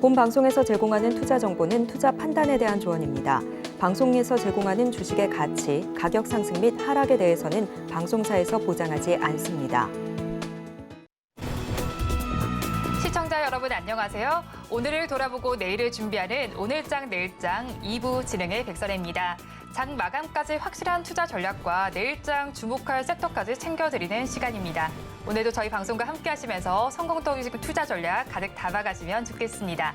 본 방송에서 제공하는 투자 정보는 투자 판단에 대한 조언입니다. 방송에서 제공하는 주식의 가치, 가격 상승 및 하락에 대해서는 방송사에서 보장하지 않습니다. 시청자 여러분 안녕하세요. 오늘을 돌아보고 내일을 준비하는 오늘장 내일장 2부 진행의 백선혜입니다. 장 마감까지 확실한 투자 전략과 내일장 주목할 섹터까지 챙겨드리는 시간입니다. 오늘도 저희 방송과 함께 하시면서 성공적인 투자 전략 가득 담아가시면 좋겠습니다.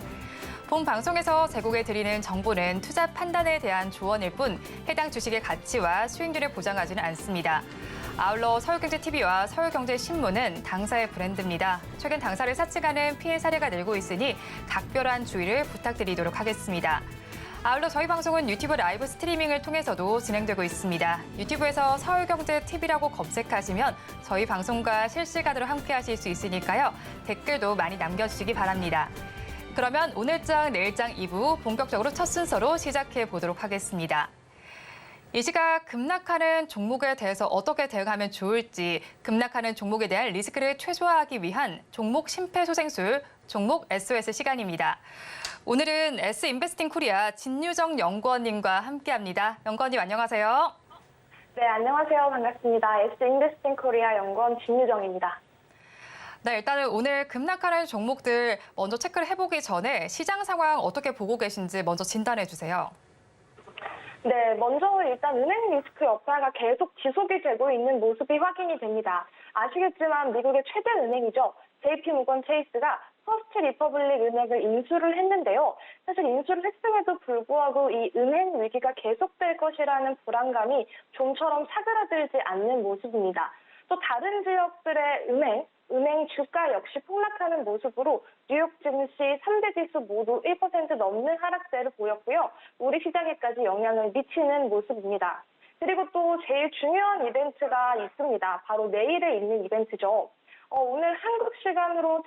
본 방송에서 제공해드리는 정보는 투자 판단에 대한 조언일 뿐 해당 주식의 가치와 수익률을 보장하지는 않습니다. 아울러 서울경제TV와 서울경제신문은 당사의 브랜드입니다. 최근 당사를 사칭하는 피해 사례가 늘고 있으니 각별한 주의를 부탁드리도록 하겠습니다. 아울러 저희 방송은 유튜브 라이브 스트리밍을 통해서도 진행되고 있습니다. 유튜브에서 서울경제TV라고 검색하시면 저희 방송과 실시간으로 함께하실 수 있으니까요. 댓글도 많이 남겨주시기 바랍니다. 그러면 오늘장 내일장 2부 본격적으로 첫 순서로 시작해 보도록 하겠습니다. 이 시각 급락하는 종목에 대해서 어떻게 대응하면 좋을지, 급락하는 종목에 대한 리스크를 최소화하기 위한 종목 심폐소생술, 종목 SOS 시간입니다. 오늘은 S인베스팅 코리아 진유정 연구원님과 함께합니다. 연구원님 안녕하세요. 네, 안녕하세요. 반갑습니다. S인베스팅 코리아 연구원 진유정입니다. 네, 일단은 오늘 급락하는 종목들 먼저 체크를 해보기 전에 시장 상황 어떻게 보고 계신지 먼저 진단해 주세요. 네, 먼저 일단 은행 리스크 여파가 계속 지속이 되고 있는 모습이 확인이 됩니다. 아시겠지만 미국의 최대 은행이죠. JP모건 체이스가 퍼스트 리퍼블릭 은행을 인수를 했는데요. 사실 인수를 했음에도 불구하고 이 은행 위기가 계속될 것이라는 불안감이 좀처럼 사그라들지 않는 모습입니다. 또 다른 지역들의 은행 주가 역시 폭락하는 모습으로 뉴욕 증시 3대 지수 모두 1% 넘는 하락세를 보였고요. 우리 시장에까지 영향을 미치는 모습입니다. 그리고 또 제일 중요한 이벤트가 있습니다. 바로 내일에 있는 이벤트죠. 오늘 한국 시간으로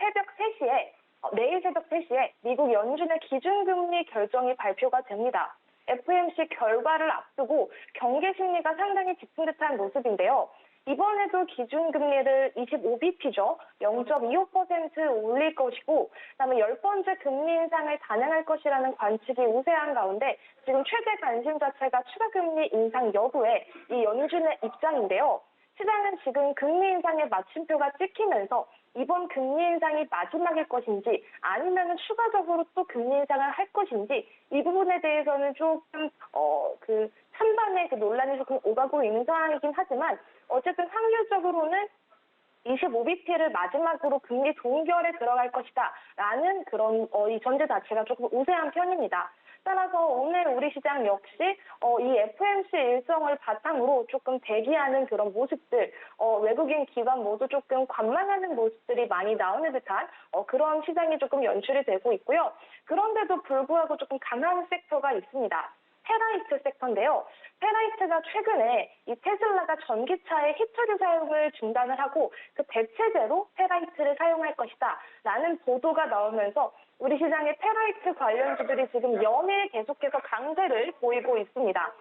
내일 새벽 3시에 미국 연준의 기준금리 결정이 발표가 됩니다. FOMC 결과를 앞두고 경계 심리가 상당히 짙은 듯한 모습인데요. 이번에도 기준금리를 25bp죠. 0.25% 올릴 것이고, 그다음에 10번째 금리 인상을 단행할 것이라는 관측이 우세한 가운데 지금 최대 관심 자체가 추가 금리 인상 여부에 이 연준의 입장인데요. 시장은 지금 금리 인상의 마침표가 찍히면서 이번 금리 인상이 마지막일 것인지 아니면 추가적으로 또 금리 인상을 할 것인지 이 부분에 대해서는 조금 찬반의 논란이 조금 오가고 있는 상황이긴 하지만 어쨌든 확률적으로는 25bp를 마지막으로 금리 동결에 들어갈 것이다 라는 그런 이 전제 자체가 조금 우세한 편입니다. 따라서 오늘 우리 시장 역시 이 FOMC 일정을 바탕으로 조금 대기하는 그런 모습들, 외국인 기관 모두 조금 관망하는 모습들이 많이 나오는 듯한 그런 시장이 조금 연출이 되고 있고요. 그런데도 불구하고 조금 강한 섹터가 있습니다. 페라이트 섹터인데요. 페라이트가 최근에 이 테슬라가 전기차의 히터류 사용을 중단을 하고 그 대체제로 페라이트를 사용할 것이다 라는 보도가 나오면서 우리 시장의 페라이트 관련주들이 지금 연일 계속해서 강세를 보이고 있습니다.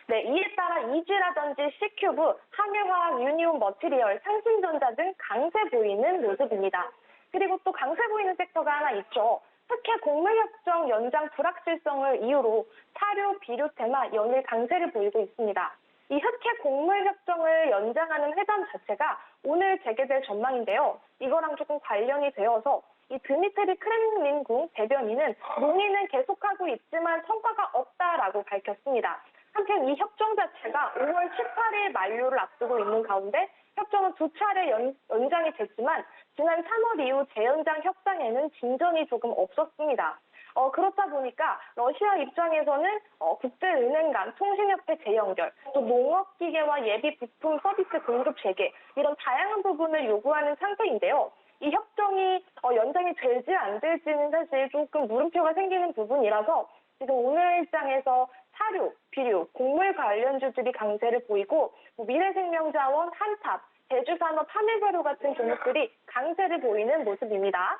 네, 이에 따라 이지라든지 C큐브, 한일화학, 유니온 머티리얼, 삼성전자 등 강세 보이는 모습입니다. 그리고 또 강세 보이는 섹터가 하나 있죠. 흑해 곡물협정 연장 불확실성을 이유로 사료, 비료 테마 연일 강세를 보이고 있습니다. 이 흑해 곡물협정을 연장하는 회담 자체가 오늘 재개될 전망인데요. 이거랑 조금 관련이 되어서 이 드미트리 크렘린궁 대변인은 논의는 계속하고 있지만 성과가 없다라고 밝혔습니다. 한편 이 협정 자체가 5월 18일 만료를 앞두고 있는 가운데 협정은 두 차례 연장이 됐지만 지난 3월 이후 재연장 협상에는 진전이 조금 없었습니다. 그렇다 보니까 러시아 입장에서는 국제은행 간 통신협회 재연결, 또 농업기계와 예비 부품 서비스 공급 재개 이런 다양한 부분을 요구하는 상태인데요. 이 협정이 연장이 될지 안 될지는 사실 조금 물음표가 생기는 부분이라서 지금 오늘 일장에서 사료, 비료, 곡물 관련주들이 강세를 보이고 미래생명자원, 한탑, 제주산업, 한일자료 같은 종목들이 강세를 보이는 모습입니다.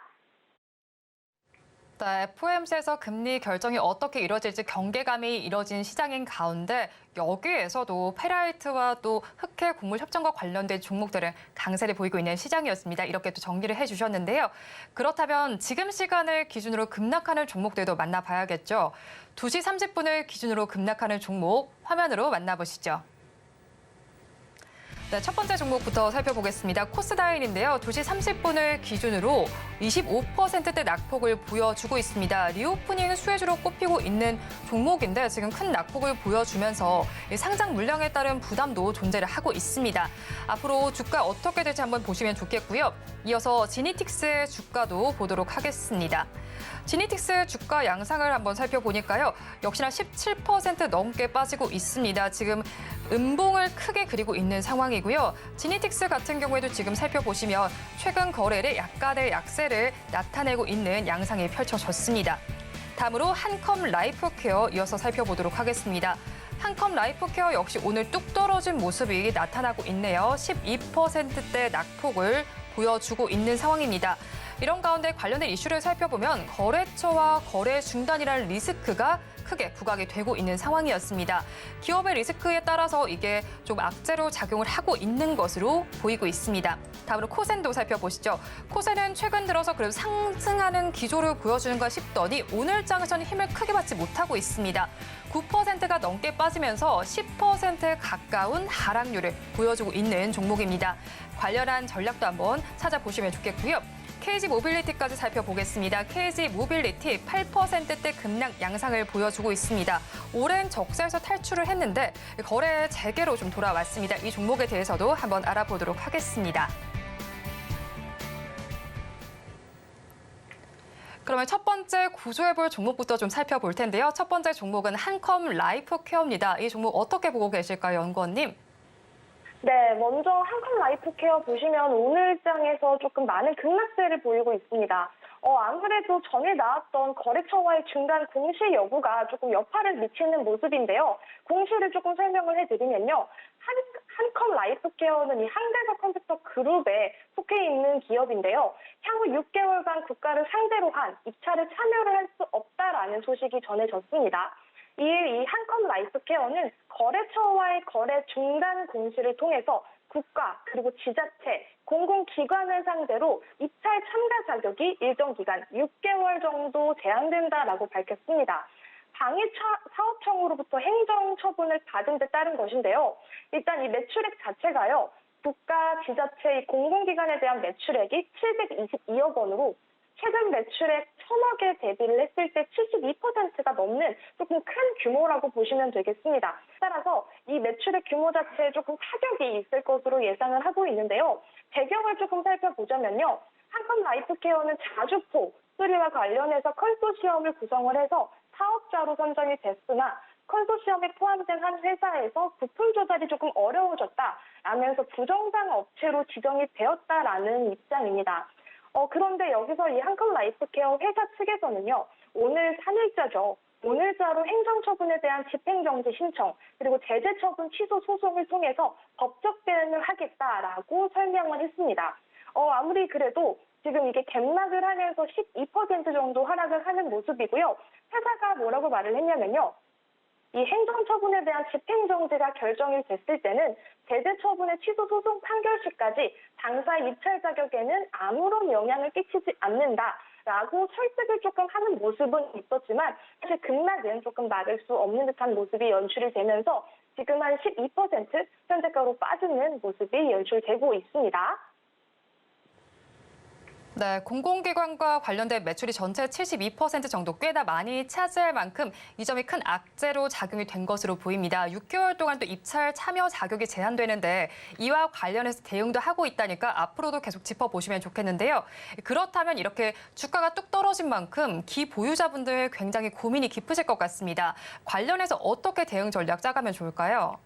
네, FOMC에서 금리 결정이 어떻게 이뤄질지 경계감이 이뤄진 시장인 가운데 여기에서도 페라이트와 또 흑해 곡물 협정과 관련된 종목들은 강세를 보이고 있는 시장이었습니다. 이렇게 또 정리를 해주셨는데요. 그렇다면 지금 시간을 기준으로 급락하는 종목들도 만나봐야겠죠. 2시 30분을 기준으로 급락하는 종목 화면으로 만나보시죠. 네, 첫 번째 종목부터 살펴보겠습니다. 코스다인인데요. 2시 30분을 기준으로 25%대 낙폭을 보여주고 있습니다. 리오프닝 수혜주로 꼽히고 있는 종목인데 지금 큰 낙폭을 보여주면서 상장 물량에 따른 부담도 존재를 하고 있습니다. 앞으로 주가 어떻게 될지 한번 보시면 좋겠고요. 이어서 지니틱스의 주가도 보도록 하겠습니다. 지니틱스 주가 양상을 한번 살펴보니까요. 역시나 17% 넘게 빠지고 있습니다. 지금 음봉을 크게 그리고 있는 상황이고요. 지니틱스 같은 경우에도 지금 살펴보시면 최근 거래일에 약간의 약세를 나타내고 있는 양상이 펼쳐졌습니다. 다음으로 한컴 라이프케어 이어서 살펴보도록 하겠습니다. 한컴 라이프케어 역시 오늘 뚝 떨어진 모습이 나타나고 있네요. 12%대 낙폭을 보여주고 있는 상황입니다. 이런 가운데 관련된 이슈를 살펴보면 거래처와 거래 중단이라는 리스크가 크게 부각이 되고 있는 상황이었습니다. 기업의 리스크에 따라서 이게 좀 악재로 작용을 하고 있는 것으로 보이고 있습니다. 다음으로 코센도 살펴보시죠. 코센은 최근 들어서 그래도 상승하는 기조를 보여주는가 싶더니 오늘장에서는 힘을 크게 받지 못하고 있습니다. 9%가 넘게 빠지면서 10%에 가까운 하락률을 보여주고 있는 종목입니다. 관련한 전략도 한번 찾아보시면 좋겠고요. KG 모빌리티까지 살펴보겠습니다. KG 모빌리티 8%대 급락 양상을 보여주고 있습니다. 오랜 적자에서 탈출을 했는데 거래 재개로 좀 돌아왔습니다. 이 종목에 대해서도 한번 알아보도록 하겠습니다. 그러면 첫 번째 구조해볼 종목부터 좀 살펴볼 텐데요. 첫 번째 종목은 한컴 라이프케어입니다. 이 종목 어떻게 보고 계실까요, 연구원님? 네, 먼저 한컴 라이프케어 보시면 오늘장에서 조금 많은 급락세를 보이고 있습니다. 아무래도 전에 나왔던 거래처와의 중단 공시 여부가 조금 여파를 미치는 모습인데요. 공시를 조금 설명을 해드리면요. 한컴 라이프케어는 이 한대서 컴퓨터 그룹에 속해 있는 기업인데요. 향후 6개월간 국가를 상대로 한 입찰에 참여를 할 수 없다라는 소식이 전해졌습니다. 이에 이 한컴 라이프케어는 거래처와의 거래 중단 공시를 통해서 국가 그리고 지자체, 공공기관을 상대로 입찰 참가 자격이 일정 기간 6개월 정도 제한된다라고 밝혔습니다. 방위사업청으로부터 행정처분을 받은 데 따른 것인데요. 일단 이 매출액 자체가요. 국가, 지자체, 공공기관에 대한 매출액이 722억 원으로 최근 매출액 1,000억에 대비를 했을 때 72%가 넘는 조금 큰 규모라고 보시면 되겠습니다. 따라서 이 매출액 규모 자체에 조금 타격이 있을 것으로 예상을 하고 있는데요. 배경을 조금 살펴보자면요. 한컴 라이프케어는 자주포, 수리와 관련해서 컨소시엄을 구성을 해서 사업자로 선정이 됐으나 컨소시엄에 포함된 한 회사에서 부품 조달이 조금 어려워졌다라면서 부정상 업체로 지정이 되었다라는 입장입니다. 그런데 여기서 이 한컴 라이프케어 회사 측에서는요, 오늘 3일자죠. 오늘자로 행정처분에 대한 집행정지 신청, 그리고 제재처분 취소 소송을 통해서 법적 대응을 하겠다라고 설명을 했습니다. 아무리 그래도 지금 이게 갭락을 하면서 12% 정도 하락을 하는 모습이고요. 회사가 뭐라고 말을 했냐면요. 이 행정처분에 대한 집행정지가 결정이 됐을 때는 제재처분의 취소 소송 판결시까지 당사의 입찰 자격에는 아무런 영향을 끼치지 않는다라고 설득을 조금 하는 모습은 있었지만 사실 급락은 조금 막을 수 없는 듯한 모습이 연출이 되면서 지금 한 12% 현재가로 빠지는 모습이 연출되고 있습니다. 네, 공공기관과 관련된 매출이 전체 72% 정도 꽤나 많이 차지할 만큼 이 점이 큰 악재로 작용이 된 것으로 보입니다. 6개월 동안 또 입찰 참여 자격이 제한되는데 이와 관련해서 대응도 하고 있다니까 앞으로도 계속 짚어보시면 좋겠는데요. 그렇다면 이렇게 주가가 뚝 떨어진 만큼 기보유자분들 굉장히 고민이 깊으실 것 같습니다. 관련해서 어떻게 대응 전략 짜가면 좋을까요?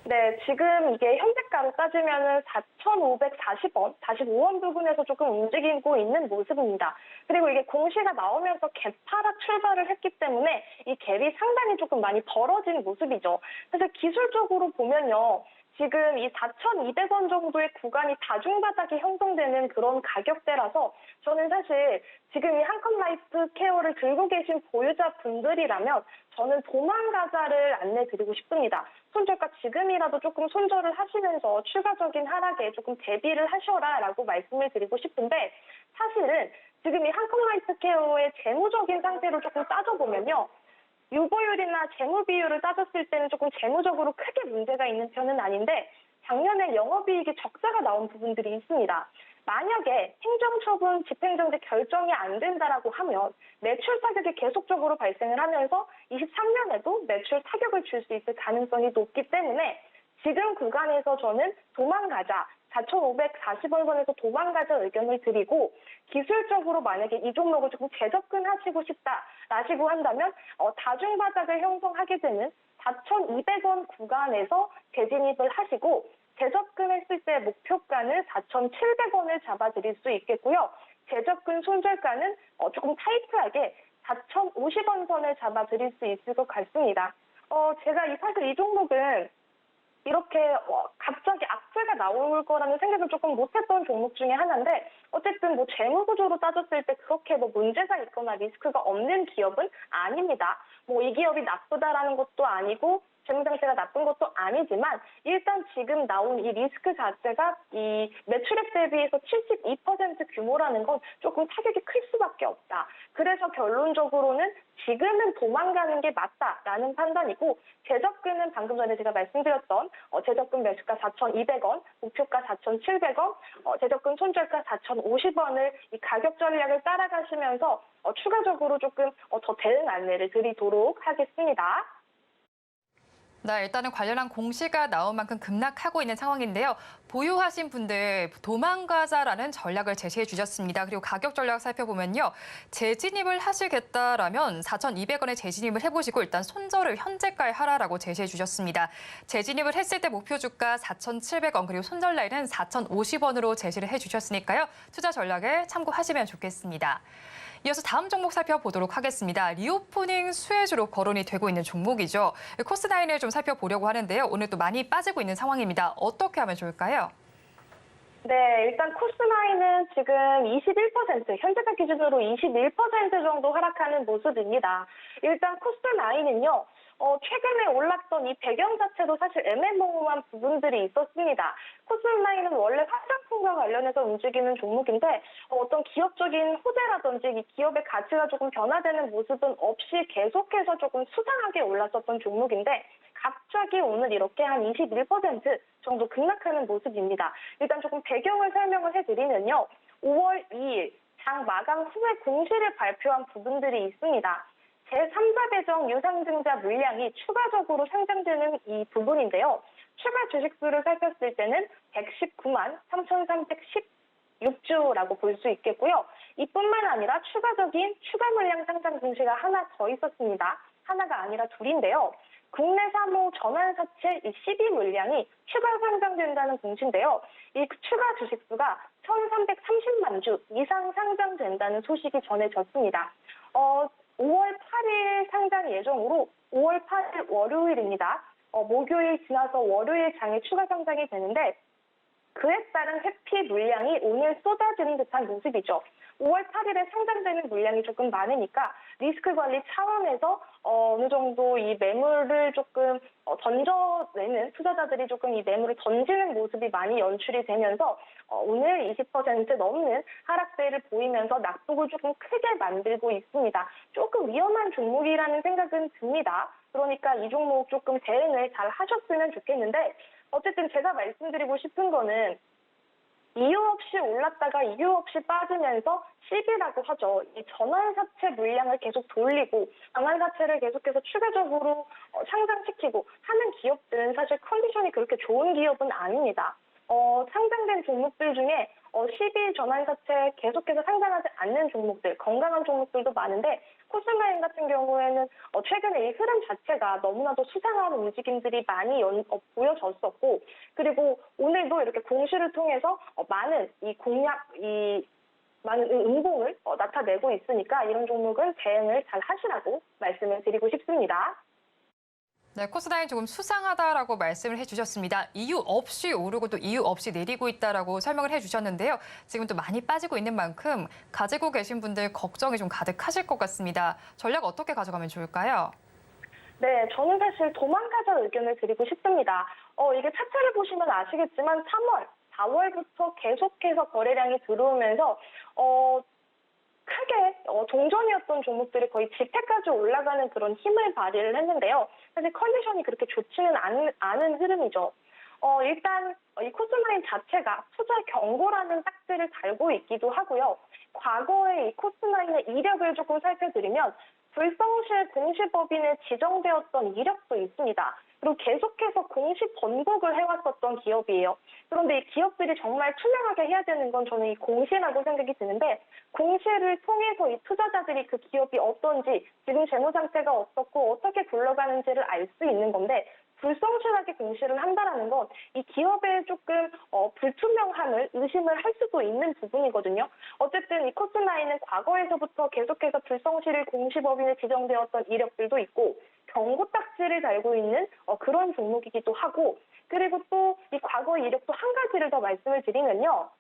네, 지금 이게 현재가로 따지면은 4,540원, 45원 부근에서 조금 움직이고 있는 모습입니다. 그리고 이게 공시가 나오면서 갭 하락 출발을 했기 때문에 이 갭이 상당히 조금 많이 벌어진 모습이죠. 그래서 기술적으로 보면요. 지금 이 4,200원 정도의 구간이 다중바닥이 형성되는 그런 가격대라서 저는 사실 지금 이 한컴라이프 케어를 들고 계신 보유자분들이라면 저는 도망가자를 안내드리고 싶습니다. 손절가 지금이라도 조금 손절을 하시면서 추가적인 하락에 조금 대비를 하셔라라고 말씀을 드리고 싶은데 사실은 지금 이 한컴라이프 케어의 재무적인 상태를 조금 따져보면요. 유보율이나 재무 비율을 따졌을 때는 조금 재무적으로 크게 문제가 있는 편은 아닌데 작년에 영업이익이 적자가 나온 부분들이 있습니다. 만약에 행정처분, 집행정지 결정이 안 된다라고 하면 매출 타격이 계속적으로 발생을 하면서 23년에도 매출 타격을 줄 수 있을 가능성이 높기 때문에 지금 구간에서 저는 도망가자, 4,540원 선에서 도망가자 의견을 드리고 기술적으로 만약에 이 종목을 조금 재접근하시고 싶다라시고 한다면 다중바닥을 형성하게 되는 4,200원 구간에서 재진입을 하시고 재접근했을 때 목표가는 4,700원을 잡아드릴 수 있겠고요. 재접근 손절가는 조금 타이트하게 4,050원 선을 잡아드릴 수 있을 것 같습니다. 제가 사실 이 종목은 이렇게 갑자기 악재가 나올 거라는 생각을 조금 못했던 종목 중에 하나인데 어쨌든 뭐 재무 구조로 따졌을 때 그렇게 뭐 문제가 있거나 리스크가 없는 기업은 아닙니다. 뭐 이 기업이 나쁘다라는 것도 아니고 재무 상태가 나쁜 것도 아니지만 일단 지금 나온 이 리스크 자체가 이 매출액 대비해서 72% 규모라는 건 조금 타격이 클 수밖에 없다. 그래서 결론적으로는 지금은 도망가는 게 맞다라는 판단이고 재접근은 방금 전에 제가 말씀드렸던 재접근 매수가 4,200원, 목표가 4,700원, 재접근 손절가 4,050원을 이 가격 전략을 따라가시면서 추가적으로 조금 더 대응 안내를 드리도록 하겠습니다. 네, 일단은 관련한 공시가 나온 만큼 급락하고 있는 상황인데요. 보유하신 분들 도망가자라는 전략을 제시해 주셨습니다. 그리고 가격 전략 살펴보면요. 재진입을 하시겠다라면 4,200원에 재진입을 해보시고 일단 손절을 현재가에 하라라고 제시해 주셨습니다. 재진입을 했을 때 목표 주가 4,700원 그리고 손절 라인은 4,050원으로 제시를 해주셨으니까요. 투자 전략에 참고하시면 좋겠습니다. 이어서 다음 종목 살펴보도록 하겠습니다. 리오프닝 수혜주로 거론이 되고 있는 종목이죠. 코스다인을 좀 살펴보려고 하는데요. 오늘 또 많이 빠지고 있는 상황입니다. 어떻게 하면 좋을까요? 네, 일단 코스나인은 지금 21%, 현재가 기준으로 21% 정도 하락하는 모습입니다. 일단 코스나인은요, 최근에 올랐던 이 배경 자체도 사실 애매모호한 부분들이 있었습니다. 코스나인은 원래 화장품과 관련해서 움직이는 종목인데 어떤 기업적인 호재라든지 이 기업의 가치가 조금 변화되는 모습은 없이 계속해서 조금 수상하게 올랐었던 종목인데 갑자기 오늘 이렇게 한 21% 정도 급락하는 모습입니다. 일단 조금 배경을 설명을 해드리면요. 5월 2일 장 마감 후에 공시를 발표한 부분들이 있습니다. 제3자 배정 유상증자 물량이 추가적으로 상장되는 이 부분인데요. 추가 주식수를 살폈을 때는 119만 3,316주라고 볼 수 있겠고요. 이뿐만 아니라 추가적인 추가 물량 상장 공시가 하나 더 있었습니다. 하나가 아니라 둘인데요. 국내 사모 전환사채 12 물량이 추가 상장된다는 공시인데요. 이 추가 주식수가 1,330만 주 이상 상장된다는 소식이 전해졌습니다. 5월 8일 상장 예정으로 5월 8일 월요일입니다. 목요일 지나서 월요일 장에 추가 상장이 되는데 그에 따른 회피 물량이 오늘 쏟아지는 듯한 모습이죠. 5월 8일에 상장되는 물량이 조금 많으니까 리스크 관리 차원에서 어느 정도 이 매물을 조금 던져내는 투자자들이 조금 이 매물을 던지는 모습이 많이 연출이 되면서 오늘 20% 넘는 하락세를 보이면서 낙폭을 조금 크게 만들고 있습니다. 조금 위험한 종목이라는 생각은 듭니다. 그러니까 이 종목 조금 대응을 잘 하셨으면 좋겠는데 어쨌든 제가 말씀드리고 싶은 거는 이유 없이 올랐다가 이유 없이 빠지면서 시비라고 하죠. 이 전환사채 물량을 계속 돌리고 전환사채를 계속해서 추가적으로 상장시키고 하는 기업들은 사실 컨디션이 그렇게 좋은 기업은 아닙니다. 상장된 종목들 중에 12 전환사채 계속해서 상장하지 않는 종목들, 건강한 종목들도 많은데 코스메인 같은 경우에는 최근에 이 흐름 자체가 너무나도 수상한 움직임들이 많이 보여졌었고 그리고 오늘도 이렇게 공시를 통해서 많은 많은 음봉을 나타내고 있으니까 이런 종목은 대응을 잘 하시라고 말씀을 드리고 싶습니다. 네, 코스닥이 조금 수상하다라고 말씀을 해주셨습니다. 이유 없이 오르고 또 이유 없이 내리고 있다라고 설명을 해주셨는데요. 지금 또 많이 빠지고 있는 만큼 가지고 계신 분들 걱정이 좀 가득하실 것 같습니다. 전략 어떻게 가져가면 좋을까요? 네, 저는 사실 도망가자 의견을 드리고 싶습니다. 이게 차트를 보시면 아시겠지만 3월, 4월부터 계속해서 거래량이 들어오면서 크게 동전이었던 종목들이 거의 지폐까지 올라가는 그런 힘을 발휘를 했는데요. 사실 컨디션이 그렇게 좋지는 않은 흐름이죠. 일단 이 코스마인 자체가 투자 경고라는 딱지를 달고 있기도 하고요. 과거에 이 코스마인의 이력을 조금 살펴드리면 불성실 공시법인에 지정되었던 이력도 있습니다. 그리고 계속해서 공시 번복을 해왔었던 기업이에요. 그런데 이 기업들이 정말 투명하게 해야 되는 건 저는 이 공시라고 생각이 드는데, 공시를 통해서 이 투자자들이 그 기업이 어떤지, 지금 재무 상태가 어떻고 어떻게 굴러가는지를 알 수 있는 건데, 불성실하게 공시를 한다는 건 이 기업의 조금 불투명함을 의심을 할 수도 있는 부분이거든요. 어쨌든 이 코스나인은 과거에서부터 계속해서 불성실 공시법인에 지정되었던 이력들도 있고 경고 딱지를 달고 있는 그런 종목이기도 하고, 그리고 또 이 과거 이력도 한 가지를 더 말씀을 드리면요.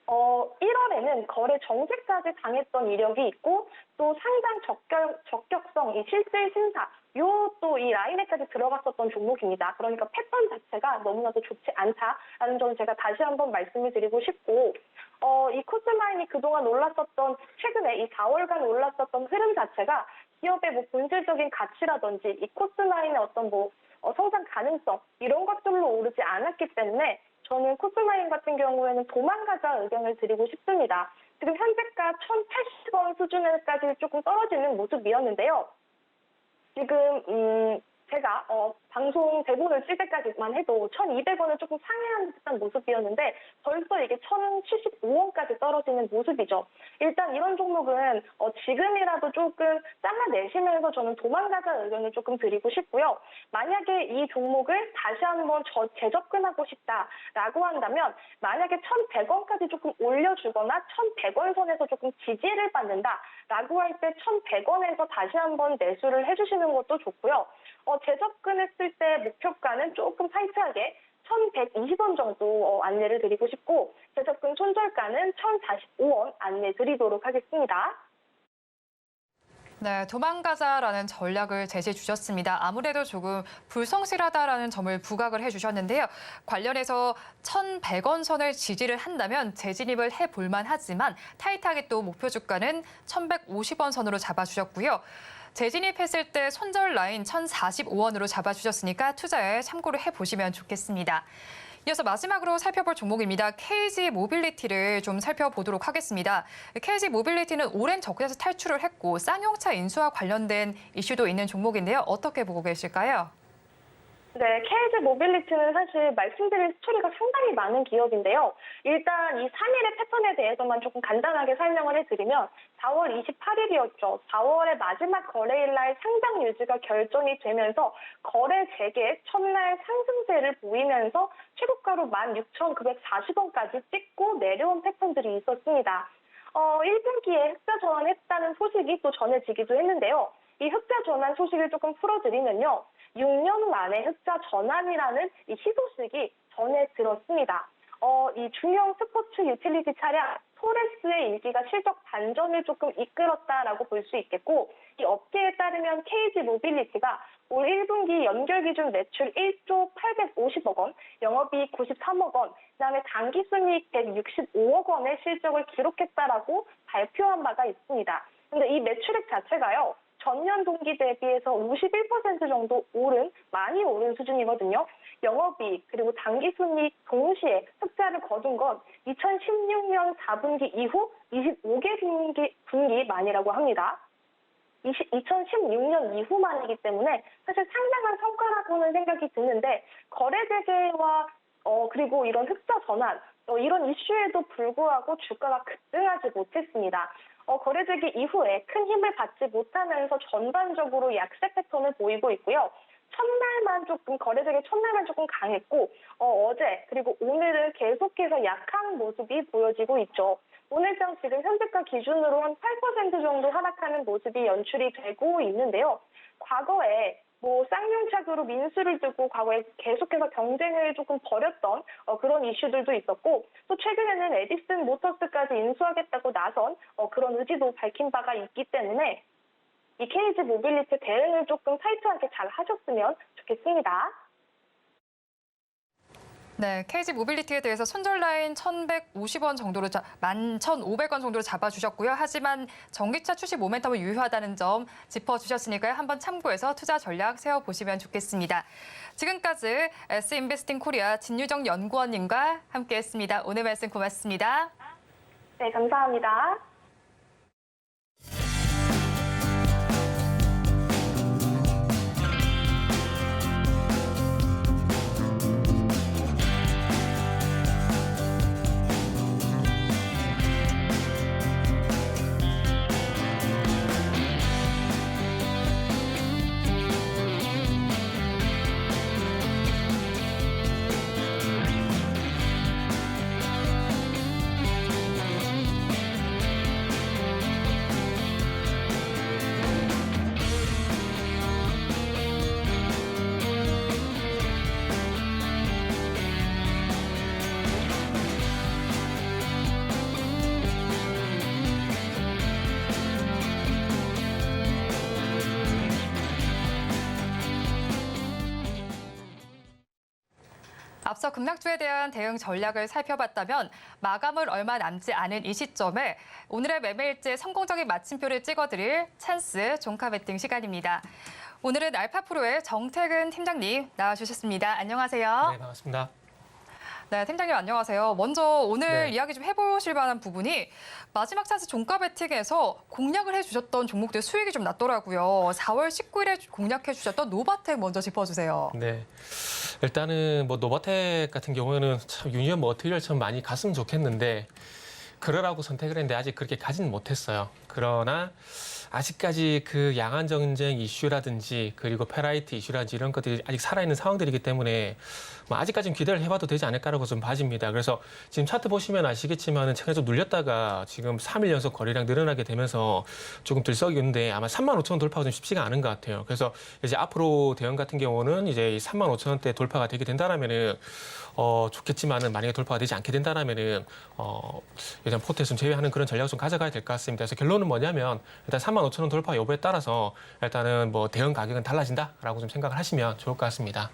1월에는 거래 정지까지 당했던 이력이 있고, 또 상장 적격성, 이 실질 심사, 또 이 라인에까지 들어갔었던 종목입니다. 그러니까 패턴 자체가 너무나도 좋지 않다라는 점 제가 다시 한번 말씀을 드리고 싶고, 이 코스마인이 그동안 올랐었던, 최근에 이 4월간 올랐었던 흐름 자체가 기업의 뭐 본질적인 가치라든지 이 코스마인의 어떤 성장 가능성, 이런 것들로 오르지 않았기 때문에 저는 코스마인 같은 경우에는 도망가자 의견을 드리고 싶습니다. 지금 현재가 1,080원 수준까지 조금 떨어지는 모습이었는데요. 지금 제가 방송 대본을 쓸 때까지만 해도 1,200원을 조금 상회하는 듯한 모습이었는데 벌써 이게 1,075원까지 떨어지는 모습이죠. 일단 이런 종목은 지금이라도 조금 잘라내시면서 저는 도망가자 의견을 조금 드리고 싶고요. 만약에 이 종목을 다시 한번 재접근하고 싶다라고 한다면, 만약에 1,100원까지 조금 올려주거나 1,100원 선에서 조금 지지를 받는다라고 할 때 1,100원에서 다시 한번 매수를 해주시는 것도 좋고요. 재접근했을 때 목표가는 조금 타이트하게 1,120원 정도 안내를 드리고 싶고, 재접근 손절가는 1,045원 안내 드리도록 하겠습니다. 네, 도망가자라는 전략을 제시해 주셨습니다. 아무래도 조금 불성실하다라는 점을 부각을 해주셨는데요. 관련해서 1,100원 선을 지지를 한다면 재진입을 해볼 만하지만 타이트하게 또 목표 주가는 1,150원 선으로 잡아주셨고요. 재진입했을 때 손절 라인 1,045원으로 잡아주셨으니까 투자에 참고를 해보시면 좋겠습니다. 이어서 마지막으로 살펴볼 종목입니다. KG 모빌리티를 좀 살펴보도록 하겠습니다. KG 모빌리티는 오랜 적자에서 탈출을 했고 쌍용차 인수와 관련된 이슈도 있는 종목인데요. 어떻게 보고 계실까요? 네, KG 모빌리티는 사실 말씀드릴 스토리가 상당히 많은 기업인데요. 일단 이 3일의 패턴에 대해서만 조금 간단하게 설명을 해드리면, 4월 28일이었죠. 4월의 마지막 거래일 날 상장 유지가 결정이 되면서 거래 재개 첫날 상승세를 보이면서 최고가로 16,940원까지 찍고 내려온 패턴들이 있었습니다. 1분기에 흑자 전환했다는 소식이 또 전해지기도 했는데요. 이 흑자 전환 소식을 조금 풀어드리면요. 6년 만에 흑자 전환이라는 이 희소식이 전해 들었습니다. 이 중형 스포츠 유틸리티 차량 토레스의 인기가 실적 반전을 조금 이끌었다라고 볼 수 있겠고, 이 업계에 따르면 KG 모빌리티가 올 1분기 연결 기준 매출 1조 850억 원, 영업이익 93억 원, 그다음에 당기순이익 165억 원의 실적을 기록했다라고 발표한 바가 있습니다. 근데 이 매출액 자체가요, 전년 동기 대비해서 51% 정도 많이 오른 수준이거든요. 영업이익 그리고 당기순이익 동시에 흑자를 거둔 건 2016년 4분기 이후 25개 분기 만이라고 합니다. 2016년 이후만이기 때문에 사실 상당한 성과라고는 생각이 드는데, 거래 재개와 그리고 이런 흑자 전환, 이런 이슈에도 불구하고 주가가 급등하지 못했습니다. 거래 재개 이후에 큰 힘을 받지 못하면서 전반적으로 약세 패턴을 보이고 있고요. 거래 재개 첫날만 조금 강했고, 어제 그리고 오늘은 계속해서 약한 모습이 보여지고 있죠. 오늘장 지금 현재가 기준으로 한 8% 정도 하락하는 모습이 연출이 되고 있는데요. 과거에 뭐 쌍용차 그룹 인수를 두고 과거에 계속해서 경쟁을 조금 벌였던 그런 이슈들도 있었고, 또 최근에는 에디슨 모터스까지 인수하겠다고 나선 그런 의지도 밝힌 바가 있기 때문에 이 KG 모빌리티 대응을 조금 타이트하게 잘 하셨으면 좋겠습니다. 네, KG 모빌리티에 대해서 손절라인 1,150원 정도로 11,500원 정도로 잡아주셨고요. 하지만 전기차 출시 모멘텀은 유효하다는 점 짚어주셨으니까요. 한번 참고해서 투자 전략 세워보시면 좋겠습니다. 지금까지 S인베스팅 코리아 진유정 연구원님과 함께했습니다. 오늘 말씀 고맙습니다. 네, 감사합니다. 앞서 급락주에 대한 대응 전략을 살펴봤다면 마감을 얼마 남지 않은 이 시점에 오늘의 매매일지에 성공적인 마침표를 찍어드릴 찬스 종가 베팅 시간입니다. 오늘은 알파프로의 정태근 팀장님 나와주셨습니다. 안녕하세요. 네, 반갑습니다. 네, 팀장님 안녕하세요. 먼저 오늘 네. 이야기 좀 해보실 만한 부분이 마지막 찬스 종가 베팅에서 공략을 해주셨던 종목들 수익이 좀 났더라고요. 4월 19일에 공략해주셨던 노바텍 먼저 짚어주세요. 네. 일단은 뭐 노바텍 같은 경우에는 참 유니언 머티리얼처럼 많이 갔으면 좋겠는데 그러라고 선택을 했는데 아직 그렇게 가지는 못했어요. 그러나 아직까지 그 양안 전쟁 이슈라든지 그리고 페라이트 이슈라든지 이런 것들이 아직 살아있는 상황들이기 때문에 뭐 아직까지는 기대를 해봐도 되지 않을까라고 좀 봐집니다. 그래서 지금 차트 보시면 아시겠지만은 최근에 좀 눌렸다가 지금 3일 연속 거래량 늘어나게 되면서 조금 들썩이는데 아마 35,000원 돌파가 좀 쉽지가 않은 것 같아요. 그래서 이제 앞으로 대응 같은 경우는 이제 35,000원대 돌파가 되게 된다라면은 좋겠지만은 만약에 돌파가 되지 않게 된다라면은 일단 포트에 좀 제외하는 그런 전략을 좀 가져가야 될 것 같습니다. 그래서 결론은 뭐냐면 일단 35,000원 돌파 여부에 따라서 일단은 뭐 대응 가격은 달라진다라고 좀 생각을 하시면 좋을 것 같습니다.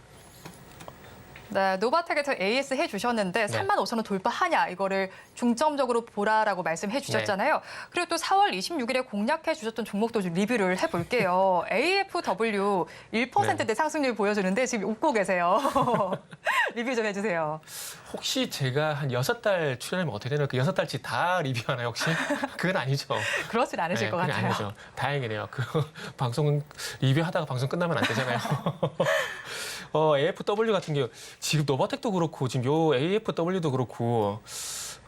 네, 노바텍에서 AS 해주셨는데 네. 35,000원 돌파하냐 이거를 중점적으로 보라라고 말씀해 주셨잖아요. 그리고 또 4월 26일에 공략해 주셨던 종목도 좀 리뷰를 해볼게요. AFW 1%대 상승률 보여주는데 지금 웃고 계세요. 리뷰 좀 해주세요. 혹시 제가 한 6달 출연하면 어떻게 되나? 그 6달치 다 리뷰하나요, 혹시? 그건 아니죠. 그렇진 않으실 것 그건 같아요. 아니죠. 다행이네요. 그 방송 리뷰하다가 방송 끝나면 안 되잖아요. AFW 같은 경우 지금 노바텍도 그렇고 지금 요 AFW도 그렇고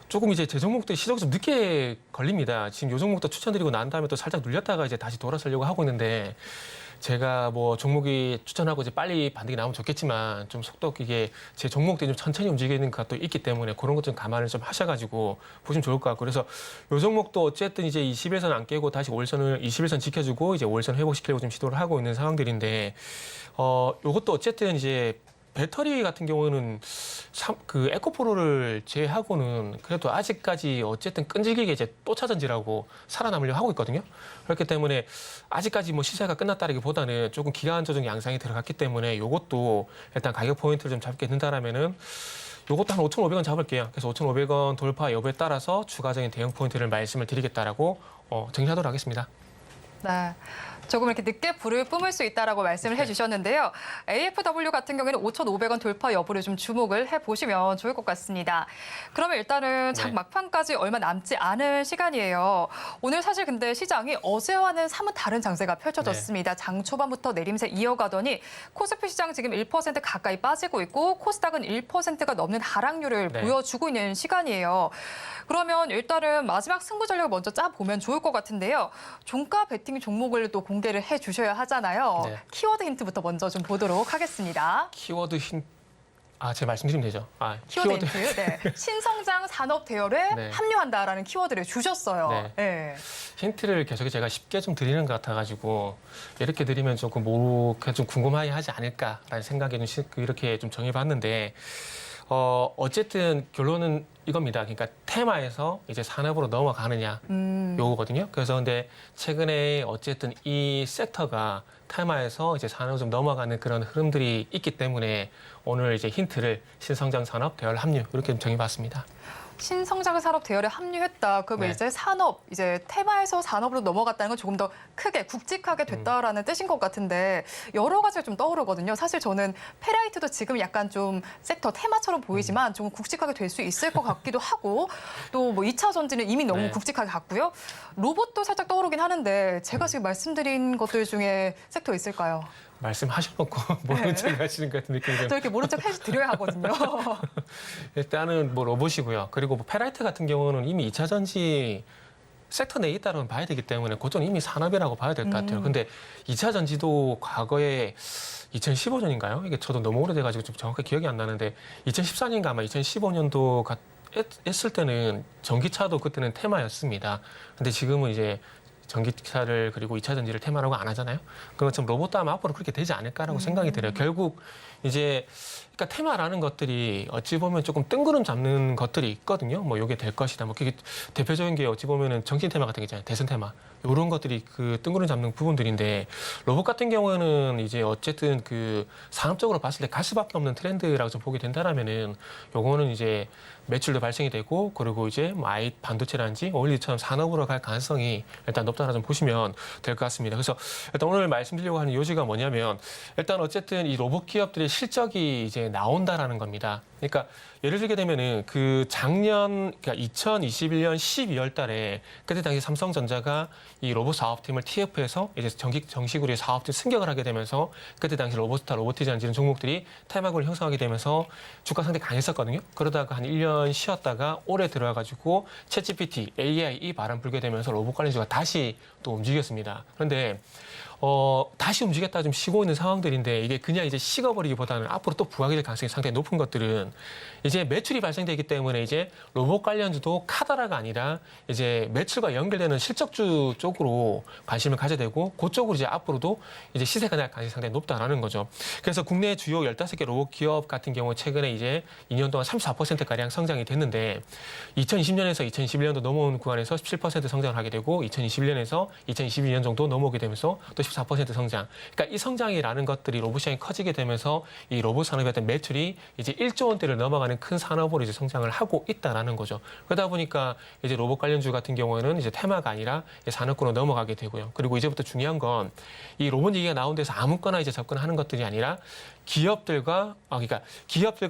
조금 이제 제 종목들이 시작이 좀 늦게 걸립니다. 지금 요 종목도 추천드리고 난 다음에 또 살짝 눌렸다가 이제 다시 돌아서려고 하고 있는데 제가 뭐 종목이 추천하고 이제 빨리 반등이 나오면 좋겠지만 좀 속도 이게 제 종목들이 좀 천천히 움직이는 것도 있기 때문에 그런 것 좀 감안을 좀 하셔가지고 보시면 좋을 것 같고 그래서 요 종목도 어쨌든 이제 21선 안 깨고 다시 5일선을 21선 지켜주고 이제 5일선 회복시키려고 좀 시도를 하고 있는 상황들인데 요것도 어쨌든 이제 배터리 같은 경우는 그 에코프로를 제외하고는 그래도 아직까지 어쨌든 끈질기게 이제 또 차전지라고 살아남으려고 하고 있거든요. 그렇기 때문에 아직까지 뭐 시세가 끝났다라기보다는 조금 기간 조정 양상이 들어갔기 때문에 이것도 일단 가격 포인트를 좀 잡게 된다라면은 요것도 한 5,500원 잡을게요. 그래서 5,500원 돌파 여부에 따라서 추가적인 대응 포인트를 말씀을 드리겠다라고 정리하도록 하겠습니다. 네. 조금 이렇게 늦게 불을 뿜을 수 있다라고 말씀을 해주셨는데요. AFW 같은 경우에는 5,500원 돌파 여부를 좀 주목을 해보시면 좋을 것 같습니다. 그러면 일단은 장 네. 막판까지 얼마 남지 않은 시간이에요. 오늘 사실 근데 시장이 어제와는 사뭇 다른 장세가 펼쳐졌습니다. 장 초반부터 내림세 이어가더니 코스피 시장 지금 1% 가까이 빠지고 있고 코스닥은 1%가 넘는 하락률을 네. 보여주고 있는 시간이에요. 그러면 일단은 마지막 승부 전략을 먼저 짜보면 좋을 것 같은데요. 종가 베팅 종목을 또 공개를 해주셔야 하잖아요. 네. 키워드 힌트부터 먼저 좀 보도록 하겠습니다. 키워드 제 말씀드리면 되죠. 키워드 힌트. 네. 신성장 산업 대열에 네. 합류한다라는 키워드를 주셨어요. 네. 네. 힌트를 계속 제가 쉽게 좀 드리는 것 같아가지고 이렇게 드리면 조금 좀 궁금해하지 않을까라는 생각에 좀 이렇게 좀 정해봤는데 어쨌든 결론은 이겁니다. 그러니까 테마에서 이제 산업으로 넘어가느냐 요거거든요. 그래서 근데 최근에 어쨌든 이 섹터가 테마에서 이제 산업으로 좀 넘어가는 그런 흐름들이 있기 때문에 오늘 이제 힌트를 신성장 산업 대열 합류 이렇게 좀 정해봤습니다. 신성장 산업 대열에 합류했다. 그러면 네. 이제 이제 테마에서 산업으로 넘어갔다는 건 조금 더 크게 굵직하게 됐다라는 뜻인 것 같은데 여러 가지가 좀 떠오르거든요. 사실 저는 페라이트도 지금 약간 좀 섹터 테마처럼 보이지만 조금 굵직하게 될 수 있을 것 같기도 하고 또 뭐 2차 전지는 이미 너무 네. 굵직하게 갔고요. 로봇도 살짝 떠오르긴 하는데 제가 지금 말씀드린 것들 중에 섹터 있을까요? 말씀하셔놓고 모르는 척 하시는 것 같은 느낌이 저 이렇게 모른 척 해드려야 하거든요. 일단은 뭐 로봇이고요. 그리고 뭐 페라이트 같은 경우는 이미 2차 전지 섹터 내에 있다는 봐야 되기 때문에 그쪽은 이미 산업이라고 봐야 될 것 같아요. 근데 2차 전지도 과거에 2015년인가요? 이게 저도 너무 오래돼가지고 좀 정확하게 기억이 안 나는데 2014년인가 아마 2015년도 했을 때는 전기차도 그때는 테마였습니다. 근데 지금은 이제 전기차를 그리고 2차 전지를 테마라고 안 하잖아요. 그것처럼 로봇도 아마 앞으로 그렇게 되지 않을까라고 생각이 들어요. 결국 이제 그러니까 테마라는 것들이 어찌 보면 조금 뜬구름 잡는 것들이 있거든요. 뭐 이게 될 것이다. 뭐 그게 대표적인 게 어찌 보면은 정신 테마 같은 게 있잖아요. 대선 테마. 이런 것들이 그 뜬구름 잡는 부분들인데 로봇 같은 경우에는 이제 어쨌든 그 산업적으로 봤을 때 갈 수밖에 없는 트렌드라고 좀 보게 된다라면은 요거는 이제 매출도 발생이 되고 그리고 이제 뭐 반도체라든지 OLED처럼 산업으로 갈 가능성이 일단 높다라 좀 보시면 될 것 같습니다. 그래서 일단 오늘 말씀드리려고 하는 요지가 뭐냐면 일단 어쨌든 이 로봇 기업들의 실적이 이제 나온다라는 겁니다. 그러니까 예를 들게 되면은 그 작년 그러니까 2021년 12월 달에 그때 당시 삼성전자가 이 로봇 사업팀을 TF해서 이제 정식으로 사업팀 승격을 하게 되면서 그때 당시 로봇스타, 로보티즈라는 이런 종목들이 테마군을 형성하게 되면서 주가 상당히 강했었거든요. 그러다가 한 1년 쉬었다가 올해 들어와가지고 챗GPT, AI 이 바람 불게 되면서 로봇 관련주가 다시 또 움직였습니다. 그런데 다시 움직였다 좀 쉬고 있는 상황들인데 이게 그냥 이제 식어버리기보다는 앞으로 또 부각이 될 가능성이 상당히 높은 것들은 이제 매출이 발생되기 때문에 이제 로봇 관련주도 카더라가 아니라 이제 매출과 연결되는 실적주 쪽으로 관심을 가져야 되고 그쪽으로 이제 앞으로도 이제 시세가 날 가능성이 상당히 높다라는 거죠. 그래서 국내 주요 15개 로봇 기업 같은 경우 최근에 이제 2년 동안 34%가량 성장이 됐는데 2020년에서 2021년도 넘어온 구간에서 17% 성장을 하게 되고 2021년에서 2022년 정도 넘어오게 되면서 또 14% 성장. 그러니까 이 성장이라는 것들이 로봇 시장이 커지게 되면서 이 로봇 산업의 어떤 매출이 이제 1조 원대를 넘어가는 큰 산업으로 이제 성장을 하고 있다라는 거죠. 그러다 보니까 이제 로봇 관련주 같은 경우에는 이제 테마가 아니라 산업군으로 넘어가게 되고요. 그리고 이제부터 중요한 건 이 로봇 얘기가 나온 데서 아무거나 이제 접근하는 것들이 아니라 기업들과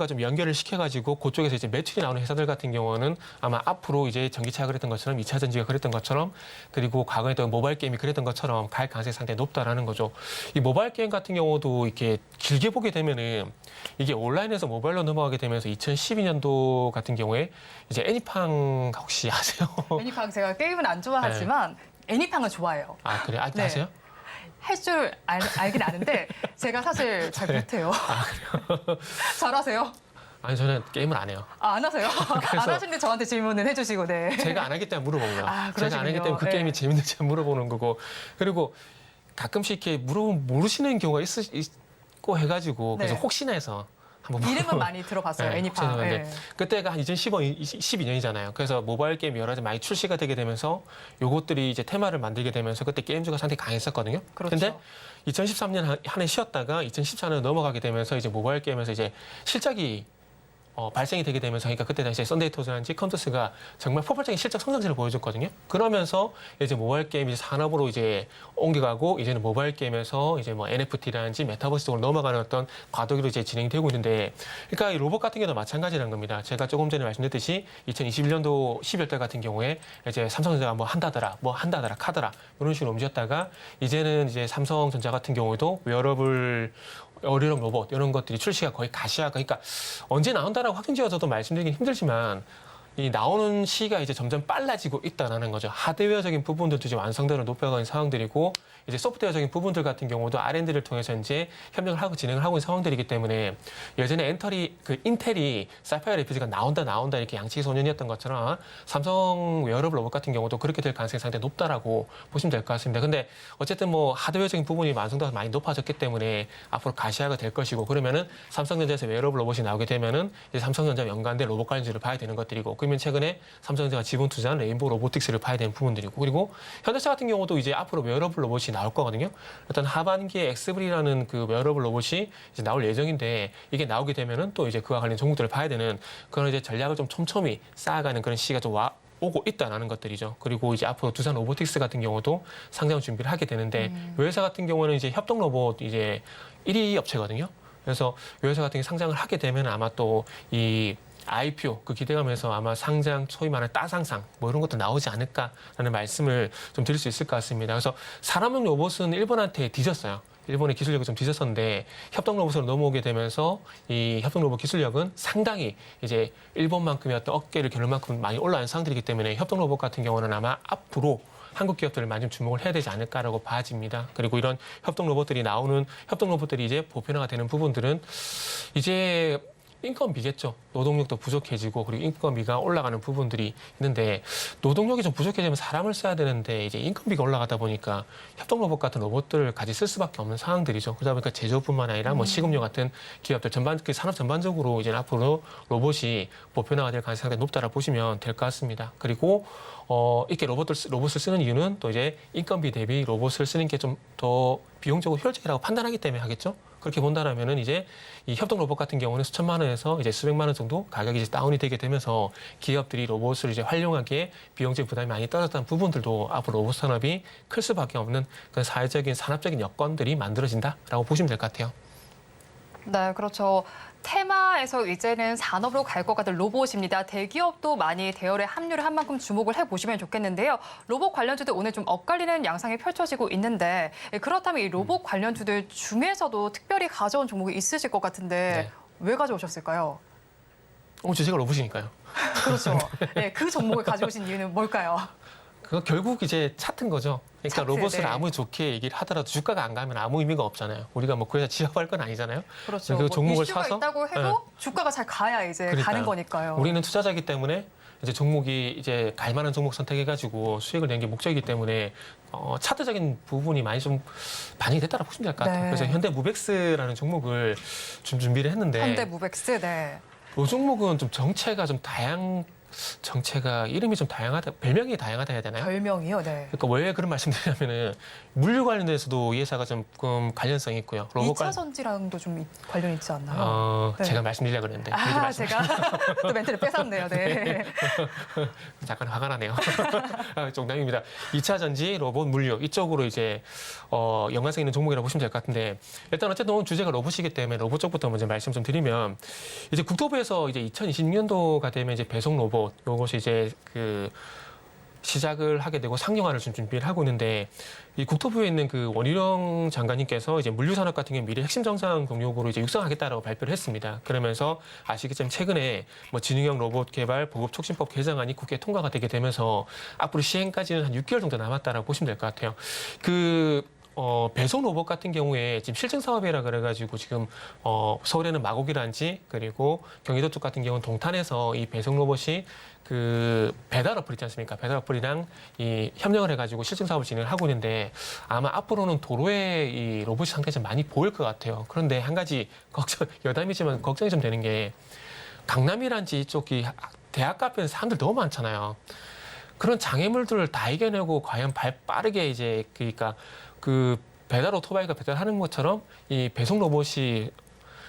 좀 연결을 시켜가지고 그쪽에서 이제 매출이 나오는 회사들 같은 경우는 아마 앞으로 이제 전기차가 그랬던 것처럼 2차 전지가 그랬던 것처럼 그리고 과거에 또 모바일 게임이 그랬던 것처럼 갈 가능성이 상당히 높다라는 거죠. 이 모바일 게임 같은 경우도 이렇게 길게 보게 되면은 이게 온라인에서 모바일로 넘어가게 되면서 2012년도 같은 경우에 이제 애니팡 혹시 아세요? 애니팡 제가 게임은 안 좋아하지만 애니팡은 좋아해요. 아 그래요? 네. 아세요? 할 줄 알긴 아는데 제가 사실 잘 못해요. 아 그래요? 잘하세요? 아니 저는 게임을 안 해요. 안 하세요? 안 하시는데 저한테 질문을 해주시고 네. 제가 안 하기 때문에 물어본 거예요. 아, 제가 안 하기 때문에 그 그러시군요. 게임이 재밌는지 물어보는 거고 그리고 가끔씩 이렇게 물어보면 모르시는 경우가 있고 해가지고 그래서 네. 혹시나 해서 한번 이름은 많이 들어봤어요. 애니팡. 네. 네. 그때가 한 12년이잖아요. 그래서 모바일 게임 여러 가지 많이 출시가 되게 되면서 요것들이 이제 테마를 만들게 되면서 그때 게임주가 상당히 강했었거든요. 그렇죠. 근데 2013년 한 해 쉬었다가 2014년 넘어가게 되면서 이제 모바일 게임에서 이제 실적이 발생이 되게 되면서 그러니까 그때 당시에 썬데이토스라든지 컴투스가 정말 폭발적인 실적 성장세를 보여줬거든요. 그러면서 이제 모바일 게임이 산업으로 이제 옮겨가고 이제는 모바일 게임에서 이제 뭐 NFT라든지 메타버스 쪽으로 넘어가는 어떤 과도기로 이제 진행되고 있는데, 그러니까 이 로봇 같은 경우도 마찬가지라는 겁니다. 제가 조금 전에 말씀드렸듯이 2021년도 12월 달 같은 경우에 이제 삼성전자가 뭐 한다더라 카더라 이런 식으로 움직였다가 이제는 이제 삼성전자 같은 경우에도 웨어러블 어리럼 로봇 이런 것들이 출시가 거의 가시화가 그러니까 언제 나온다라고 확정 지어서도 말씀드리긴 힘들지만 이 나오는 시기가 이제 점점 빨라지고 있다는 거죠. 하드웨어적인 부분들도 이제 완성도를 높여가는 상황들이고 이제 소프트웨어적인 부분들 같은 경우도 R&D를 통해서 이제 협력을 하고 진행을 하고 있는 상황들이기 때문에 예전에 인텔이 사파이어 레피즈가 나온다 이렇게 양치기소년이었던 것처럼 삼성 웨어러블 로봇 같은 경우도 그렇게 될 가능성이 상당히 높다라고 보시면 될 것 같습니다. 근데 어쨌든 뭐 하드웨어적인 부분이 완성도가 많이 높아졌기 때문에 앞으로 가시화가 될 것이고 그러면은 삼성전자에서 웨어러블 로봇이 나오게 되면은 이제 삼성전자 연관된 로봇 관련주를 봐야 되는 것들이고 그러면 최근에 삼성전자가 지분 투자한 레인보우 로보틱스를 봐야 되는 부분들이고 그리고 현대차 같은 경우도 이제 앞으로 웨어러블 로봇이 나올 거거든요. 일단 하반기에 엑스브리라는 그 웨어러블 로봇이 이제 나올 예정인데 이게 나오게 되면은 또 이제 그와 관련 종목들을 봐야 되는 그런 이제 전략을 좀 촘촘히 쌓아가는 그런 시기가 좀 오고 있다라는 것들이죠. 그리고 이제 앞으로 두산 로보틱스 같은 경우도 상장 준비를 하게 되는데 이 회사 같은 경우는 이제 협동 로봇 이제 1위 업체거든요. 그래서 이 회사 같은 게 상장을 하게 되면 아마 또 이 IPO 그 기대감에서 아마 상장 소위 말하는 따상상 뭐 이런 것도 나오지 않을까라는 말씀을 좀 드릴 수 있을 것 같습니다. 그래서 산업용 로봇은 일본한테 뒤졌어요. 일본의 기술력이 좀 뒤졌었는데 협동 로봇으로 넘어오게 되면서 이 협동 로봇 기술력은 상당히 이제 일본만큼의 어떤 어깨를 겨눌 만큼 많이 올라간 상황들이기 때문에 협동 로봇 같은 경우는 아마 앞으로 한국 기업들을 많이 좀 주목을 해야 되지 않을까라고 봐집니다. 그리고 이런 협동 로봇들이 나오는 협동 로봇들이 이제 보편화가 되는 부분들은 이제 인건비겠죠. 노동력도 부족해지고 그리고 인건비가 올라가는 부분들이 있는데 노동력이 좀 부족해지면 사람을 써야 되는데 이제 인건비가 올라가다 보니까 협동 로봇 같은 로봇들을 같이 쓸 수밖에 없는 상황들이죠. 그러다 보니까 제조뿐만 아니라 뭐 식음료 같은 기업들 그 산업 전반적으로 이제 앞으로 로봇이 보편화가 될 가능성이 높다라고 보시면 될 것 같습니다. 그리고 이렇게 로봇을 쓰는 이유는 또 이제 인건비 대비 로봇을 쓰는 게 좀 더 비용적으로 효율적이라고 판단하기 때문에 하겠죠. 그렇게 본다라면은 이제 이 협동 로봇 같은 경우는 수천만 원에서 이제 수백만 원 정도 가격이 이제 다운이 되게 되면서 기업들이 로봇을 이제 활용하기에 비용적 부담이 많이 떨어졌다는 부분들도 앞으로 로봇 산업이 클 수밖에 없는 그런 사회적인 산업적인 여건들이 만들어진다라고 보시면 될 것 같아요. 네, 그렇죠. 테마에서 이제는 산업으로 갈 것 같은 로봇입니다. 대기업도 많이 대열에 합류를 한 만큼 주목을 해보시면 좋겠는데요. 로봇 관련주들 오늘 좀 엇갈리는 양상이 펼쳐지고 있는데 그렇다면 이 로봇 관련주들 중에서도 특별히 가져온 종목이 있으실 것 같은데 왜 가져오셨을까요? 제가 로봇이니까요. 그렇죠. 네, 그 종목을 가져오신 이유는 뭘까요? 그거 결국 이제 차트인 거죠. 그러니까 차트, 로봇을 네. 아무리 좋게 얘기를 하더라도 주가가 안 가면 아무 의미가 없잖아요. 우리가 뭐 그래서 지압할 건 아니잖아요. 그렇죠. 그 종목을 이슈가 사서 있다고 해도 주가가 잘 가야 이제 그러니까요. 가는 거니까요. 우리는 투자자이기 때문에 이제 종목이 이제 갈 만한 종목 선택해가지고 수익을 내는 게 목적이기 때문에 차트적인 부분이 많이 좀 반영이 됐다고 보시면 될 것 같아요. 네. 그래서 현대무벡스라는 종목을 좀 준비를 했는데 현대무벡스, 네. 이 종목은 좀 정체가 이름이 좀 다양하다, 별명이 다양하다 해야 되나요? 별명이요, 네. 그러니까 왜 그런 말씀드리냐면은 물류 관련돼서도 이 회사가 좀 관련성이 있고요. 로봇 2차 전지랑도 좀 관련 있지 않나요? 네. 제가 말씀드리려고 그랬는데 제가 또 멘트를 뺏었네요. 네. 잠깐 화가 나네요. 농담입니다. 2차 전지, 로봇, 물류 이쪽으로 이제 연관성 있는 종목이라고 보시면 될 것 같은데 일단 어쨌든 오늘 주제가 로봇이기 때문에 로봇 쪽부터 먼저 말씀 좀 드리면 이제 국토부에서 이제 2026년도가 되면 이제 배송 로봇 요것이 이제 그 시작을 하게 되고 상용화를 좀 준비를 하고 있는데 이 국토부에 있는 그 원희룡 장관님께서 이제 물류산업 같은 경우 미래 핵심 정상 동력으로 이제 육성하겠다라고 발표를 했습니다. 그러면서 아시겠지만 최근에 뭐 지능형 로봇 개발 보급 촉진법 개정안이 국회 통과가 되게 되면서 앞으로 시행까지는 한 6개월 정도 남았다라고 보시면 될 것 같아요. 배송 로봇 같은 경우에 지금 실증 사업이라 그래가지고 지금 서울에는 마곡이란지 그리고 경기도 쪽 같은 경우는 동탄에서 이 배송 로봇이 그 배달 어플 있지 않습니까? 배달 어플이랑 이 협력을 해가지고 실증 사업을 진행을 하고 있는데 아마 앞으로는 도로에 이 로봇이 상당히 좀 많이 보일 것 같아요. 그런데 한 가지 여담이지만 걱정이 좀 되는 게 강남이란지 이쪽이 대학 앞에는 사람들 너무 많잖아요. 그런 장애물들을 다 이겨내고 과연 빠르게 이제 그러니까 그 배달 오토바이가 배달하는 것처럼 이 배송 로봇이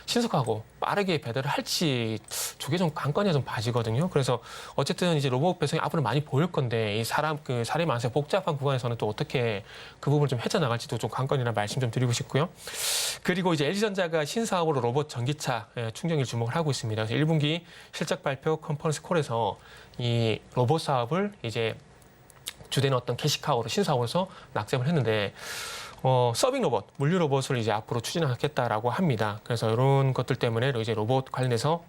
신속하고 빠르게 배달을 할지 저게 좀 관건이 좀 봐지거든요. 그래서 어쨌든 이제 로봇 배송이 앞으로 많이 보일 건데 이 사람이 많아서 복잡한 구간에서는 또 어떻게 그 부분을 좀 헤쳐나갈지도 좀 관건이라는 말씀 좀 드리고 싶고요. 그리고 이제 LG전자가 신사업으로 로봇 전기차 충전기를 주목을 하고 있습니다. 그래서 1분기 실적 발표 컨퍼런스 콜에서 이 로봇 사업을 이제 주된 어떤 캐시카우로 신사업으로서 낙점을 했는데 서빙 로봇, 물류 로봇을 이제 앞으로 추진하겠다라고 합니다. 그래서 이런 것들 때문에 이제 로봇 관련해서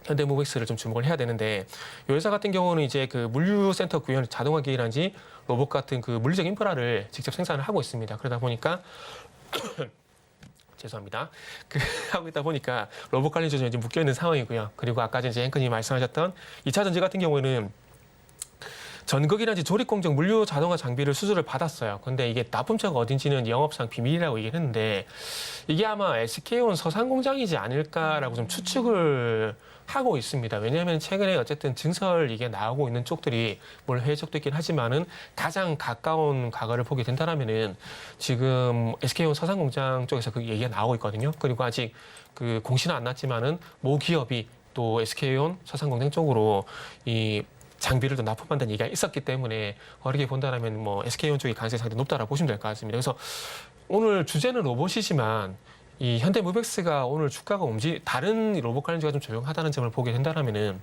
현대모비스를 좀 주목을 해야 되는데 이 회사 같은 경우는 이제 그 물류센터 구현 자동화 기기라든지 로봇 같은 그 물리적 인프라를 직접 생산을 하고 있습니다. 그러다 보니까 죄송합니다. 하고 있다 보니까 로봇 관련 조정에 좀 묶여 있는 상황이고요. 그리고 아까 전에 앵커님이 말씀하셨던 2차 전지 같은 경우에는 전극이라든지 조립공정 물류 자동화 장비를 수주를 받았어요. 근데 이게 납품처가 어딘지는 영업상 비밀이라고 얘기를 했는데 이게 아마 SK온 서산공장이지 않을까라고 좀 추측을 하고 있습니다. 왜냐하면 최근에 어쨌든 증설 이게 나오고 있는 쪽들이 물론 해외 쪽도 있긴 하지만은 가장 가까운 과거를 보게 된다라면은 지금 SK온 서산공장 쪽에서 그 얘기가 나오고 있거든요. 그리고 아직 그 공시는 안 났지만은 모 기업이 또 SK온 서산공장 쪽으로 이 장비를 또 납품한다는 얘기가 있었기 때문에 어렵게 본다라면 뭐 SK온 쪽이 가능성이 상당히 높다라고 보시면 될 것 같습니다. 그래서 오늘 주제는 로봇이지만 이 현대모비스가 오늘 주가가 다른 로봇 관련주가 좀 조용하다는 점을 보게 된다라면은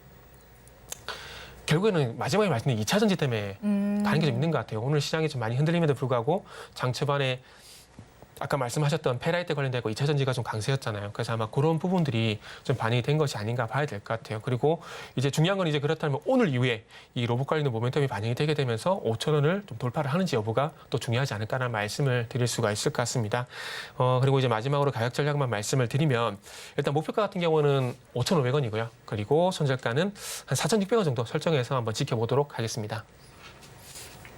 결국에는 마지막에 말씀드린 2차 전지 때문에 다른 게 좀 있는 것 같아요. 오늘 시장이 좀 많이 흔들림에도 불구하고 장 초반에 아까 말씀하셨던 페라이트 관련되고 2차 전지가 좀 강세였잖아요. 그래서 아마 그런 부분들이 좀 반영이 된 것이 아닌가 봐야 될 것 같아요. 그리고 이제 중요한 건 이제 그렇다면 오늘 이후에 이 로봇 관련된 모멘텀이 반영이 되게 되면서 5,000원을 좀 돌파를 하는지 여부가 또 중요하지 않을까라는 말씀을 드릴 수가 있을 것 같습니다. 그리고 이제 마지막으로 가격 전략만 말씀을 드리면 일단 목표가 같은 경우는 5,500원이고요. 그리고 손절가는 한 4,600원 정도 설정해서 한번 지켜보도록 하겠습니다.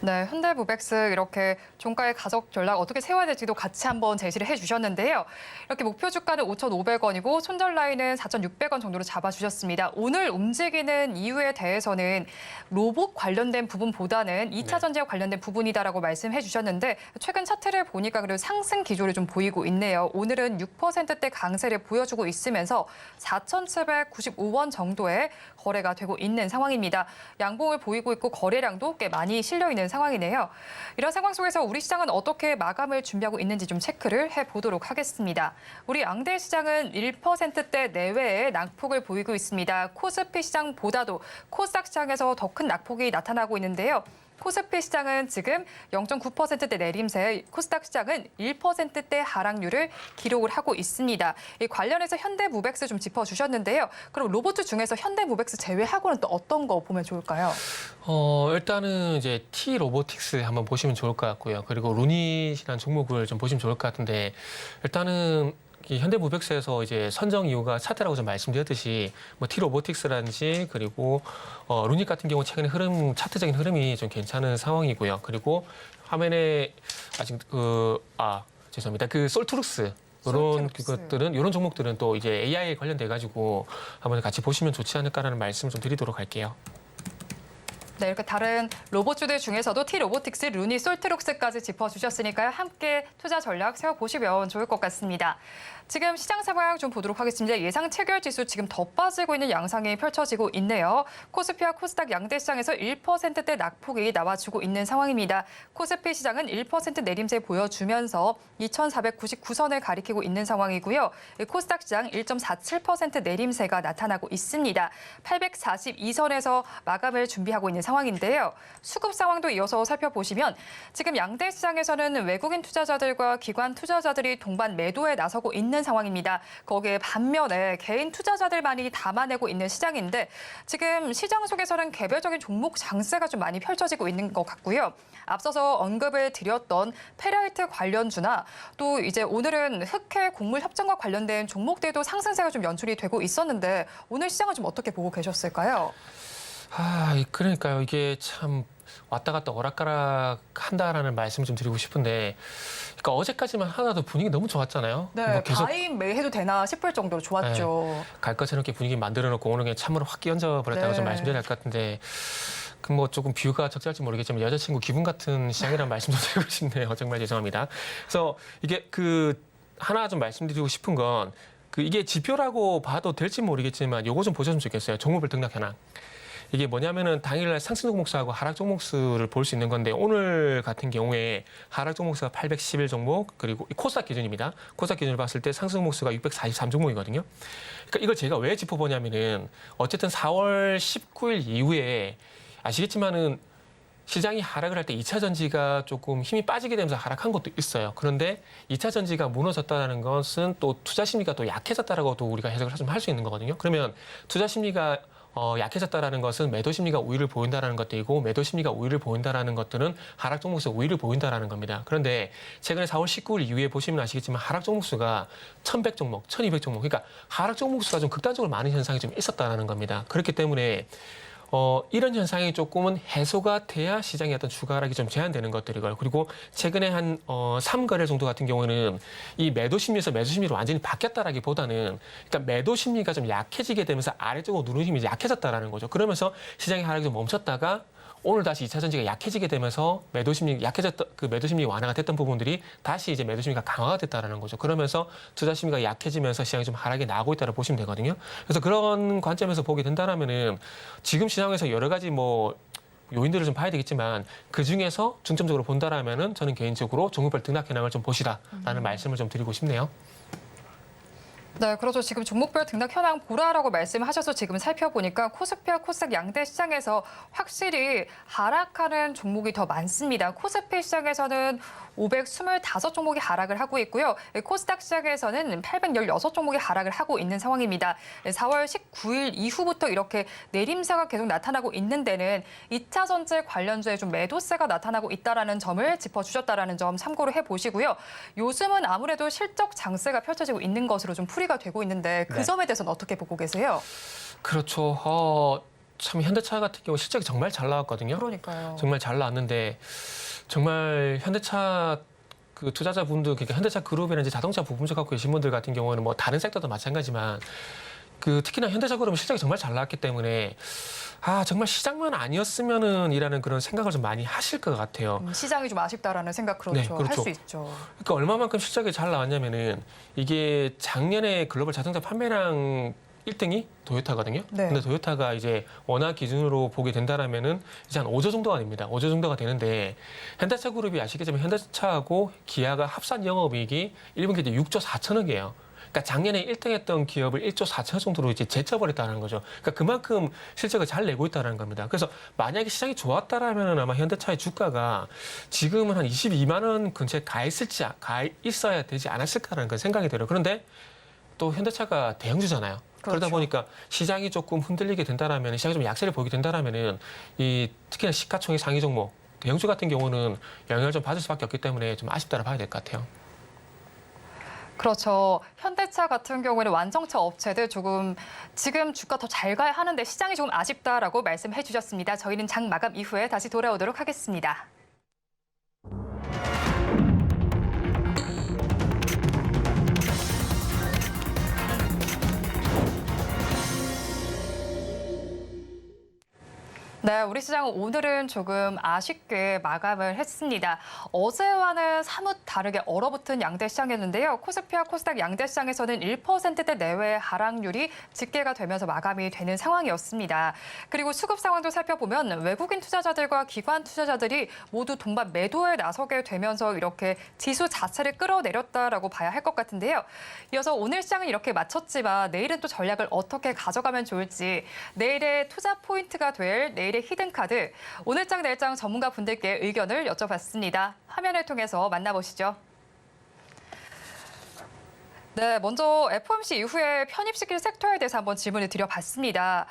네, 현대모비스 이렇게 종가의 가격 전략 어떻게 세워야 될지도 같이 한번 제시를 해주셨는데요. 이렇게 목표 주가는 5,500원이고 손절 라인은 4,600원 정도로 잡아주셨습니다. 오늘 움직이는 이유에 대해서는 로봇 관련된 부분보다는 2차 전지와 관련된 부분이다라고 말씀해 주셨는데 최근 차트를 보니까 그래도 상승 기조를 좀 보이고 있네요. 오늘은 6%대 강세를 보여주고 있으면서 4,795원 정도의 거래가 되고 있는 상황입니다. 양봉을 보이고 있고 거래량도 꽤 많이 실려 있는 상황이네요. 이런 상황 속에서 우리 시장은 어떻게 마감을 준비하고 있는지 좀 체크를 해보도록 하겠습니다. 우리 양대 시장은 1%대 내외의 낙폭을 보이고 있습니다. 코스피 시장보다도 코스닥 시장에서 더 큰 낙폭이 나타나고 있는데요. 코스피 시장은 지금 0.9%대 내림세, 코스닥 시장은 1%대 하락률을 기록을 하고 있습니다. 이 관련해서 현대모비스 좀 짚어주셨는데요. 그럼 로봇 중에서 현대모비스 제외하고는 또 어떤 거 보면 좋을까요? 일단은 이제 T-로보틱스 한번 보시면 좋을 것 같고요. 그리고 루닛이라는 종목을 좀 보시면 좋을 것 같은데 일단은 이 현대모비스에서 이제 선정 이유가 차트라고 좀 말씀드렸듯이 뭐 T-로보틱스라든지 그리고 루닛 같은 경우 최근에 차트적인 흐름이 좀 괜찮은 상황이고요. 그리고 화면에 아직 죄송합니다. 그 솔트룩스 이런 것들은 이런 종목들은 또 이제 AI에 관련돼 가지고 한번 같이 보시면 좋지 않을까라는 말씀을 좀 드리도록 할게요. 네, 이렇게 다른 로봇주들 중에서도 T-로보틱스, 루닛, 솔트룩스까지 짚어주셨으니까요. 함께 투자 전략 세워보시면 좋을 것 같습니다. 지금 시장 상황 좀 보도록 하겠습니다. 예상 체결 지수 지금 더 빠지고 있는 양상이 펼쳐지고 있네요. 코스피와 코스닥 양대 시장에서 1%대 낙폭이 나와주고 있는 상황입니다. 코스피 시장은 1% 내림세 보여주면서 2,499선을 가리키고 있는 상황이고요. 코스닥 시장 1.47% 내림세가 나타나고 있습니다. 842선에서 마감을 준비하고 있는 상황인데요. 수급 상황도 이어서 살펴보시면 지금 양대 시장에서는 외국인 투자자들과 기관 투자자들이 동반 매도에 나서고 있는 상황입니다. 거기에 반면에 개인 투자자들만이 담아내고 있는 시장인데 지금 시장 속에서는 개별적인 종목 장세가 좀 많이 펼쳐지고 있는 것 같고요. 앞서서 언급을 드렸던 페라이트 관련주나 또 이제 오늘은 흑해 곡물 협정과 관련된 종목들도 상승세가 좀 연출이 되고 있었는데 오늘 시장을 좀 어떻게 보고 계셨을까요? 그러니까요. 이게 참 왔다 갔다 오락가락 한다라는 말씀 좀 드리고 싶은데 그러니까 어제까지만 하나도 분위기 너무 좋았잖아요. 네, 뭐 계속 바인 매해도 되나 싶을 정도로 좋았죠. 갈 것처럼 이렇게 분위기 만들어놓고 오늘 그냥 참으로 확 끼얹어 버렸다고 좀 말씀드려야 할 것 같은데 그 뭐 조금 비유가 적절할지 모르겠지만 여자친구 기분 같은 시장이라는 말씀 좀 드리고 싶네요. 정말 죄송합니다. 그래서 이게 하나 좀 말씀드리고 싶은 건 이게 지표라고 봐도 될지 모르겠지만 요거 좀 보셨으면 좋겠어요. 종목별 등락 현황. 이게 뭐냐면은 당일날 상승 종목수하고 하락 종목수를 볼 수 있는 건데 오늘 같은 경우에 하락 종목수가 811 종목 그리고 코스닥 기준입니다. 코스닥 기준을 봤을 때 상승 종목수가 643 종목이거든요. 그러니까 이걸 제가 왜 짚어보냐면은 어쨌든 4월 19일 이후에 아시겠지만은 시장이 하락을 할 때 2차 전지가 조금 힘이 빠지게 되면서 하락한 것도 있어요. 그런데 2차 전지가 무너졌다는 것은 또 투자 심리가 또 약해졌다라고도 우리가 해석을 좀 할 수 있는 거거든요. 그러면 투자 심리가 약해졌다라는 것은 매도 심리가 우위를 보인다라는 것들이고 매도 심리가 우위를 보인다라는 것들은 하락 종목에서 우위를 보인다라는 겁니다. 그런데 최근에 4월 19일 이후에 보시면 아시겠지만 하락 종목 수가 1,100 종목, 1,200 종목, 그러니까 하락 종목 수가 좀 극단적으로 많은 현상이 좀 있었다라는 겁니다. 그렇기 때문에 이런 현상이 조금은 해소가 돼야 시장의 어떤 주가 하락이 좀 제한되는 것들이고요. 그리고 최근에 한 3거래 정도 같은 경우는 이 매도 심리에서 매수 심리로 완전히 바뀌었다라기보다는 그러니까 매도 심리가 좀 약해지게 되면서 아래쪽으로 누르는 힘이 약해졌다라는 거죠. 그러면서 시장의 하락이 좀 멈췄다가 오늘 다시 2차 전지가 약해지게 되면서 매도 심리 약해졌던 그 매도 심리 완화가 됐던 부분들이 다시 이제 매도 심리가 강화가 됐다라는 거죠. 그러면서 투자 심리가 약해지면서 시장이 좀 하락이 나고 있다고 보시면 되거든요. 그래서 그런 관점에서 보게 된다라면은 지금 시장에서 여러 가지 뭐 요인들을 좀 봐야 되겠지만 그 중에서 중점적으로 본다라면은 저는 개인적으로 종목별 등락 현황을 좀 보시라라는 말씀을 좀 드리고 싶네요. 네, 그렇죠. 지금 종목별 등락 현황 보라라고 말씀하셔서 지금 살펴보니까 코스피와 코스닥 양대 시장에서 확실히 하락하는 종목이 더 많습니다. 코스피 시장에서는 525종목이 하락을 하고 있고요. 코스닥 시장에서는 816종목이 하락을 하고 있는 상황입니다. 4월 19일 이후부터 이렇게 내림세가 계속 나타나고 있는 데는 2차 전지 관련주에 좀 매도세가 나타나고 있다는 점을 짚어주셨다는 점 참고를 해보시고요. 요즘은 아무래도 실적 장세가 펼쳐지고 있는 것으로 좀 풀이가 되고 있는데 그 네. 점에 대해서는 어떻게 보고 계세요? 그렇죠. 참 현대차 같은 경우 실적이 정말 잘 나왔거든요. 그러니까요. 정말 잘 나왔는데 정말 현대차 그 투자자분들 그러니까 현대차 그룹이나 자동차 부품주 갖고 계신 분들 같은 경우는 뭐 다른 섹터도 마찬가지지만 그 특히나 현대차 그룹은 실적이 정말 잘 나왔기 때문에 정말 시장만 아니었으면은 이라는 그런 생각을 좀 많이 하실 것 같아요. 시장이 좀 아쉽다라는 생각 네, 그렇죠. 그렇죠. 할 수 있죠. 그러니까 얼마만큼 실적이 잘 나왔냐면은 이게 작년에 글로벌 자동차 판매량 1등이 도요타거든요. 네. 근데 도요타가 이제 원화 기준으로 보게 된다라면은 이제 한 5조 정도가 됩니다. 5조 정도가 되는데 현대차 그룹이 아시겠지만 현대차하고 기아가 합산 영업이익이 1분기 때 6조 4천억이에요. 그러니까 작년에 1등했던 기업을 1조 4천억 정도로 이제 제쳐버렸다는 거죠. 그러니까 그만큼 실적을 잘 내고 있다는 겁니다. 그래서 만약에 시장이 좋았다라면 아마 현대차의 주가가 지금은 한 22만 원 근처에 가 있어야 되지 않았을까라는 그런 생각이 들어요. 그런데 또 현대차가 대형주잖아요. 그렇죠. 그러다 보니까 시장이 조금 흔들리게 된다라면, 시장이 좀 약세를 보이게 된다라면은 이 특히나 시가총액 상위 종목 대형주 같은 경우는 영향을 좀 받을 수밖에 없기 때문에 좀 아쉽다라 봐야 될 것 같아요. 그렇죠. 현대차 같은 경우에는 완성차 업체들 조금 지금 주가 더 잘 가야 하는데 시장이 조금 아쉽다라고 말씀해 주셨습니다. 저희는 장 마감 이후에 다시 돌아오도록 하겠습니다. 네, 우리 시장은 오늘은 조금 아쉽게 마감을 했습니다. 어제와는 사뭇 다르게 얼어붙은 양대 시장이었는데요. 코스피와 코스닥 양대 시장에서는 1%대 내외의 하락률이 집계가 되면서 마감이 되는 상황이었습니다. 그리고 수급 상황도 살펴보면 외국인 투자자들과 기관 투자자들이 모두 동반 매도에 나서게 되면서 이렇게 지수 자체를 끌어내렸다라고 봐야 할 것 같은데요. 이어서 오늘 시장은 이렇게 마쳤지만 내일은 또 전략을 어떻게 가져가면 좋을지, 내일의 투자 포인트가 될 내일의 히든카드, 오늘장 내일장 전문가 분들께 의견을 여쭤봤습니다. 화면을 통해서 만나보시죠. 네, 먼저 FOMC 이후에 편입시킬 섹터에 대해서 한번 질문을 드려봤습니다.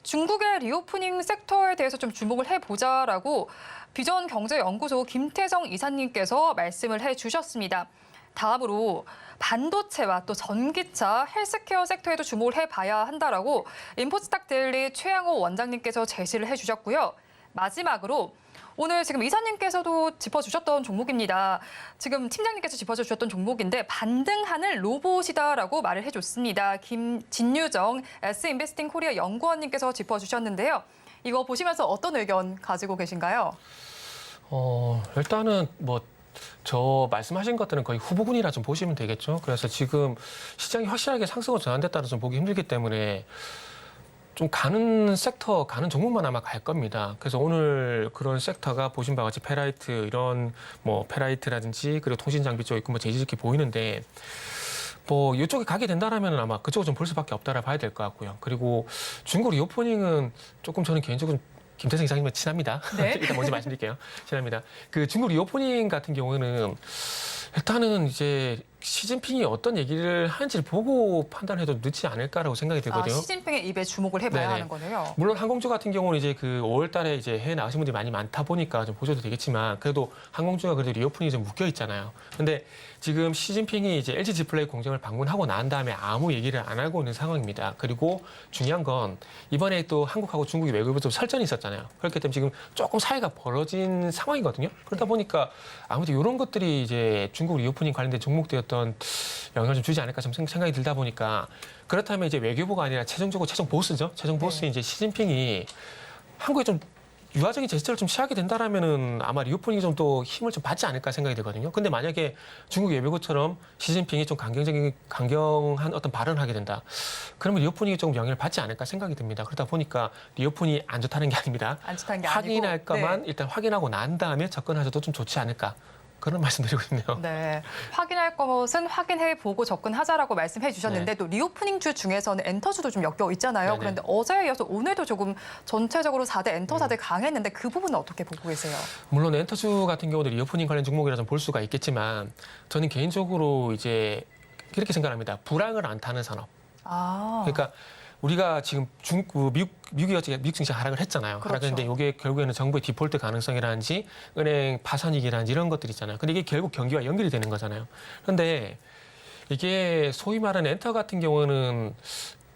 중국의 리오프닝 섹터에 대해서 좀 주목을 해보자라고 비전경제연구소 김태성 이사님께서 말씀을 해주셨습니다. 다음으로 반도체와 또 전기차, 헬스케어 섹터에도 주목을 해봐야 한다라고 인포스탁 데일리 최양호 원장님께서 제시를 해주셨고요. 마지막으로 오늘 지금 이사님께서도 짚어주셨던 종목입니다. 지금 팀장님께서 짚어주셨던 종목인데 반등하는 로봇이다라고 말을 해줬습니다. 진유정 S인베스팅 코리아 연구원님께서 짚어주셨는데요. 이거 보시면서 어떤 의견 가지고 계신가요? 일단은 저 말씀하신 것들은 거의 후보군이라 좀 보시면 되겠죠. 그래서 지금 시장이 확실하게 상승으로 전환됐다는 좀 보기 힘들기 때문에 좀 가는 섹터, 가는 종목만 아마 갈 겁니다. 그래서 오늘 그런 섹터가 보신 바와 같이 페라이트, 이런 페라이트라든지 그리고 통신장비 쪽 있고 제지직이 보이는데 이쪽에 가게 된다라면 아마 그쪽을 좀 볼 수밖에 없다라 봐야 될 것 같고요. 그리고 중국 리오프닝은 조금 저는 개인적으로 김태성 이사님은 친합니다. 네. 일단 먼저 말씀드릴게요. 친합니다. 그 중국 리오프닝 같은 경우는 일단은 이제 시진핑이 어떤 얘기를 하는지를 보고 판단해도 늦지 않을까라고 생각이 들거든요. 시진핑의 입에 주목을 해봐야 네네. 하는 거네요. 물론 항공주 같은 경우는 이제 그 5월달에 이제 해외 나가신 분들이 많이 많다 보니까 좀 보셔도 되겠지만 그래도 항공주가 그래도 리오프닝이 좀 묶여 있잖아요. 근데 지금 시진핑이 이제 LG 디스플레이 공장을 방문하고 난 다음에 아무 얘기를 안 하고 있는 상황입니다. 그리고 중요한 건 이번에 또 한국하고 중국이 외교부 좀 설전이 있었잖아요. 그렇기 때문에 지금 조금 사이가 벌어진 상황이거든요. 그러다 보니까 아무래도 이런 것들이 이제 중국 리오프닝 관련된 종목되었던 영향을 좀 주지 않을까 좀 생각이 들다 보니까 그렇다면 이제 외교부가 아니라 최종적으로 최종 보스죠. 최종 보스인 이제 시진핑이 한국에 좀 유화적인 제스처를 좀 취하게 된다라면은 아마 리오프닝이 좀 또 힘을 좀 받지 않을까 생각이 들거든요. 근데 만약에 중국 외교부처럼 시진핑이 좀 강경한 어떤 발언을 하게 된다. 그러면 리오프닝이 조금 영향을 받지 않을까 생각이 듭니다. 그러다 보니까 리오프닝이 안 좋다는 게 아닙니다. 안 좋다는 게 확인할 아니고. 것만 일단 확인하고 난 다음에 접근하셔도 좀 좋지 않을까. 그런 말씀드리고 싶네요. 네, 확인할 것은 확인해보고 접근하자라고 말씀해 주셨는데 또 리오프닝주 중에서는 엔터주도 좀 엮여 있잖아요. 네네. 그런데 어제에 이어서 오늘도 조금 전체적으로 4대 엔터사들 강했는데 그 부분은 어떻게 보고 계세요? 물론 엔터주 같은 경우도 리오프닝 관련 종목이라 좀 볼 수가 있겠지만 저는 개인적으로 이제 이렇게 생각합니다. 불황을 안 타는 산업. 그러니까 우리가 지금 미국 증시 하락을 했잖아요. 그렇죠. 하락했는데 이게 결국에는 정부의 디폴트 가능성이라든지 은행 파산위기라든지 이런 것들 있잖아요. 근데 이게 결국 경기와 연결이 되는 거잖아요. 그런데 이게 소위 말하는 엔터 같은 경우는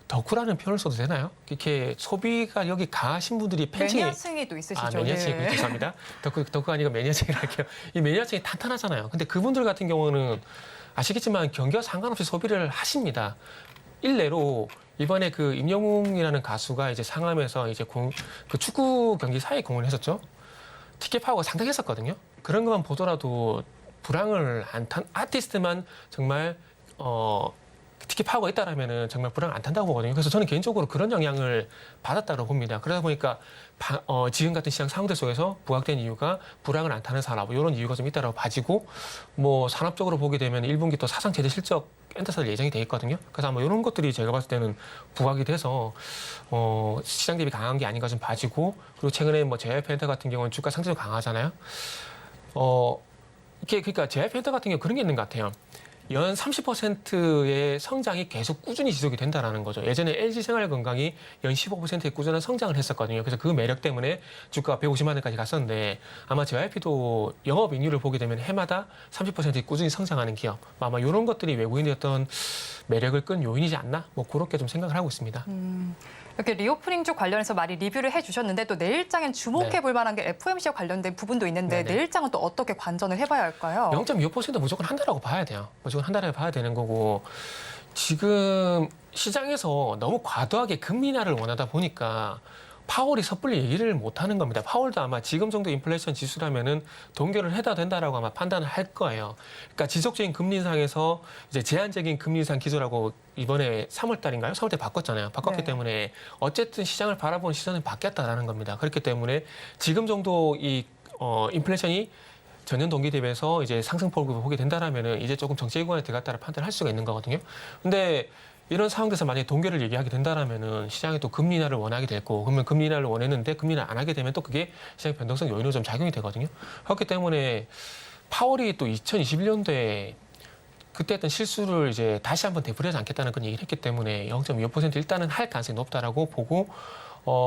덕후라는 표현을 써도 되나요? 이렇게 소비가 여기 강하신 분들이 팬층이 매니아층이 또 있으시죠. 매니아층이 네. 죄송합니다. 덕후가 아니고 매니아층이라 할게요. 이 매니아층이 탄탄하잖아요. 근데 그분들 같은 경우는 아시겠지만 경기와 상관없이 소비를 하십니다. 일례로 이번에 그 임영웅이라는 가수가 이제 상암에서 이제 그 축구 경기 사이에 공헌을 했었죠. 티켓 파워가 상당했었거든요. 그런 것만 보더라도 불황을 안 탄 아티스트만 정말 티켓 파워가 있다라면은 정말 불황 안 탄다고 보거든요. 그래서 저는 개인적으로 그런 영향을 받았다고 봅니다. 그러다 보니까 지금 같은 시장 상황들 속에서 부각된 이유가 불황을 안 타는 산업 이런 이유가 좀 있다라고 봐지고 뭐 산업적으로 보게 되면 1분기 또 사상 최대 실적 엔터사들 예정이 돼 있거든요. 그래서 아마 이런 것들이 제가 봤을 때는 부각이 돼서 시장 대비 강한 게 아닌가 좀 봐지고 그리고 최근에 뭐 JYP 엔터 같은 경우는 주가 상승도 강하잖아요. 이게 그러니까 JYP 엔터 같은 경우 그런 게 있는 것 같아요. 연 30%의 성장이 계속 꾸준히 지속이 된다라는 거죠. 예전에 LG생활건강이 연 15%의 꾸준한 성장을 했었거든요. 그래서 그 매력 때문에 주가가 150만 원까지 갔었는데 아마 JYP도 영업이익률을 보게 되면 해마다 30% 꾸준히 성장하는 기업. 아마 이런 것들이 외국인의 어떤 매력을 끈 요인이지 않나? 뭐 그렇게 좀 생각을 하고 있습니다. 이렇게 리오프닝 쪽 관련해서 많이 리뷰를 해주셨는데 또 내일장엔 주목해 볼 만한 게 FOMC와 관련된 부분도 있는데 네네. 내일장은 또 어떻게 관전을 해봐야 할까요? 0.25% 무조건 한다라고 봐야 돼요. 무조건 한다라고 봐야 되는 거고 지금 시장에서 너무 과도하게 금리 인하를 원하다 보니까 파월이 섣불리 얘기를 못 하는 겁니다. 파월도 아마 지금 정도 인플레이션 지수라면은 동결을 해도 된다라고 아마 판단을 할 거예요. 그러니까 지속적인 금리 인상에서 이제 제한적인 금리 인상 기조라고 이번에 3월 달인가요? 3월 때 바꿨잖아요. 바꿨기 네. 때문에 어쨌든 시장을 바라보는 시선이 바뀌었다라는 겁니다. 그렇기 때문에 지금 정도 이 인플레이션이 전년 동기 대비해서 이제 상승폭을 보게 된다라면은 이제 조금 정체 구간에 들어갔다라 판단할 수가 있는 거거든요. 근데 이런 상황에서 만약에 동결을 얘기하게 된다라면은 시장이 또 금리 인하를 원하게 될 거고 그러면 금리 인하를 원했는데 금리 인하 안 하게 되면 또 그게 시장 변동성 요인으로 좀 작용이 되거든요. 그렇기 때문에 파월이 또 2021년도에 그때 했던 실수를 이제 다시 한번 되풀이하지 않겠다는 그런 얘기를 했기 때문에 0.25% 일단은 할 가능성이 높다라고 보고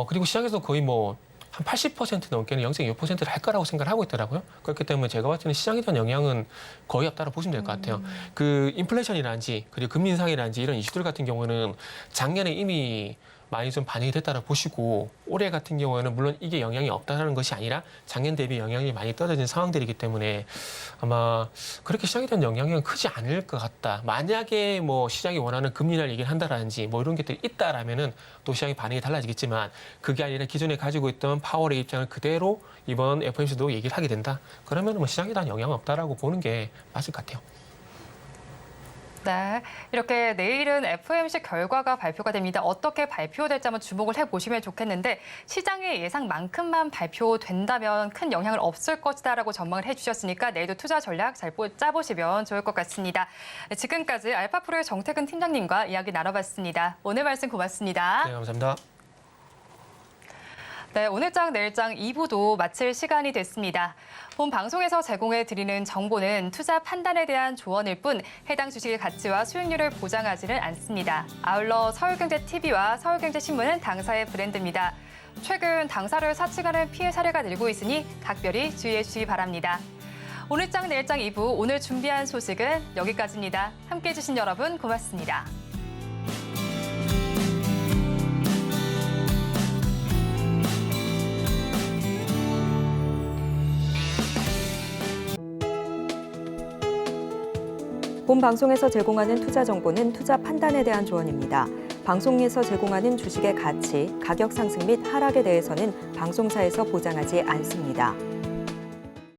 그리고 시장에서 거의 뭐 한 80% 넘게는 0.25%를 할 거라고 생각을 하고 있더라고요. 그렇기 때문에 제가 봤을 때는 시장에 대한 영향은 거의 없다고 보시면 될 것 같아요. 그 인플레이션이라든지 그리고 금리 인상이라든지 이런 이슈들 같은 경우는 작년에 이미 많이 좀 반영이 됐다고 보시고 올해 같은 경우에는 물론 이게 영향이 없다는 것이 아니라 작년 대비 영향이 많이 떨어진 상황들이기 때문에 아마 그렇게 시장에 대한 영향은 크지 않을 것 같다. 만약에 뭐 시장이 원하는 금리 인하를 얘기를 한다라든지 뭐 이런 것들이 있다라면은 또 시장의 반응이 달라지겠지만 그게 아니라 기존에 가지고 있던 파월의 입장을 그대로 이번 FOMC도 얘기를 하게 된다. 그러면 뭐 시장에 대한 영향은 없다라고 보는 게 맞을 것 같아요. 네, 이렇게 내일은 FOMC 결과가 발표가 됩니다. 어떻게 발표될지 한번 주목을 해보시면 좋겠는데 시장의 예상만큼만 발표된다면 큰 영향을 없을 것이다라고 전망을 해주셨으니까 내일도 투자 전략 잘 짜보시면 좋을 것 같습니다. 네, 지금까지 알파프로의 정태근 팀장님과 이야기 나눠봤습니다. 오늘 말씀 고맙습니다. 네, 감사합니다. 네, 오늘장 내일장 2부도 마칠 시간이 됐습니다. 본 방송에서 제공해 드리는 정보는 투자 판단에 대한 조언일 뿐 해당 주식의 가치와 수익률을 보장하지는 않습니다. 아울러 서울경제TV와 서울경제신문은 당사의 브랜드입니다. 최근 당사를 사칭하는 피해 사례가 늘고 있으니 각별히 주의해 주시기 바랍니다. 오늘장 내일장 2부 오늘 준비한 소식은 여기까지입니다. 함께해 주신 여러분 고맙습니다. 본 방송에서 제공하는 투자 정보는 투자 판단에 대한 조언입니다. 방송에서 제공하는 주식의 가치, 가격 상승 및 하락에 대해서는 방송사에서 보장하지 않습니다.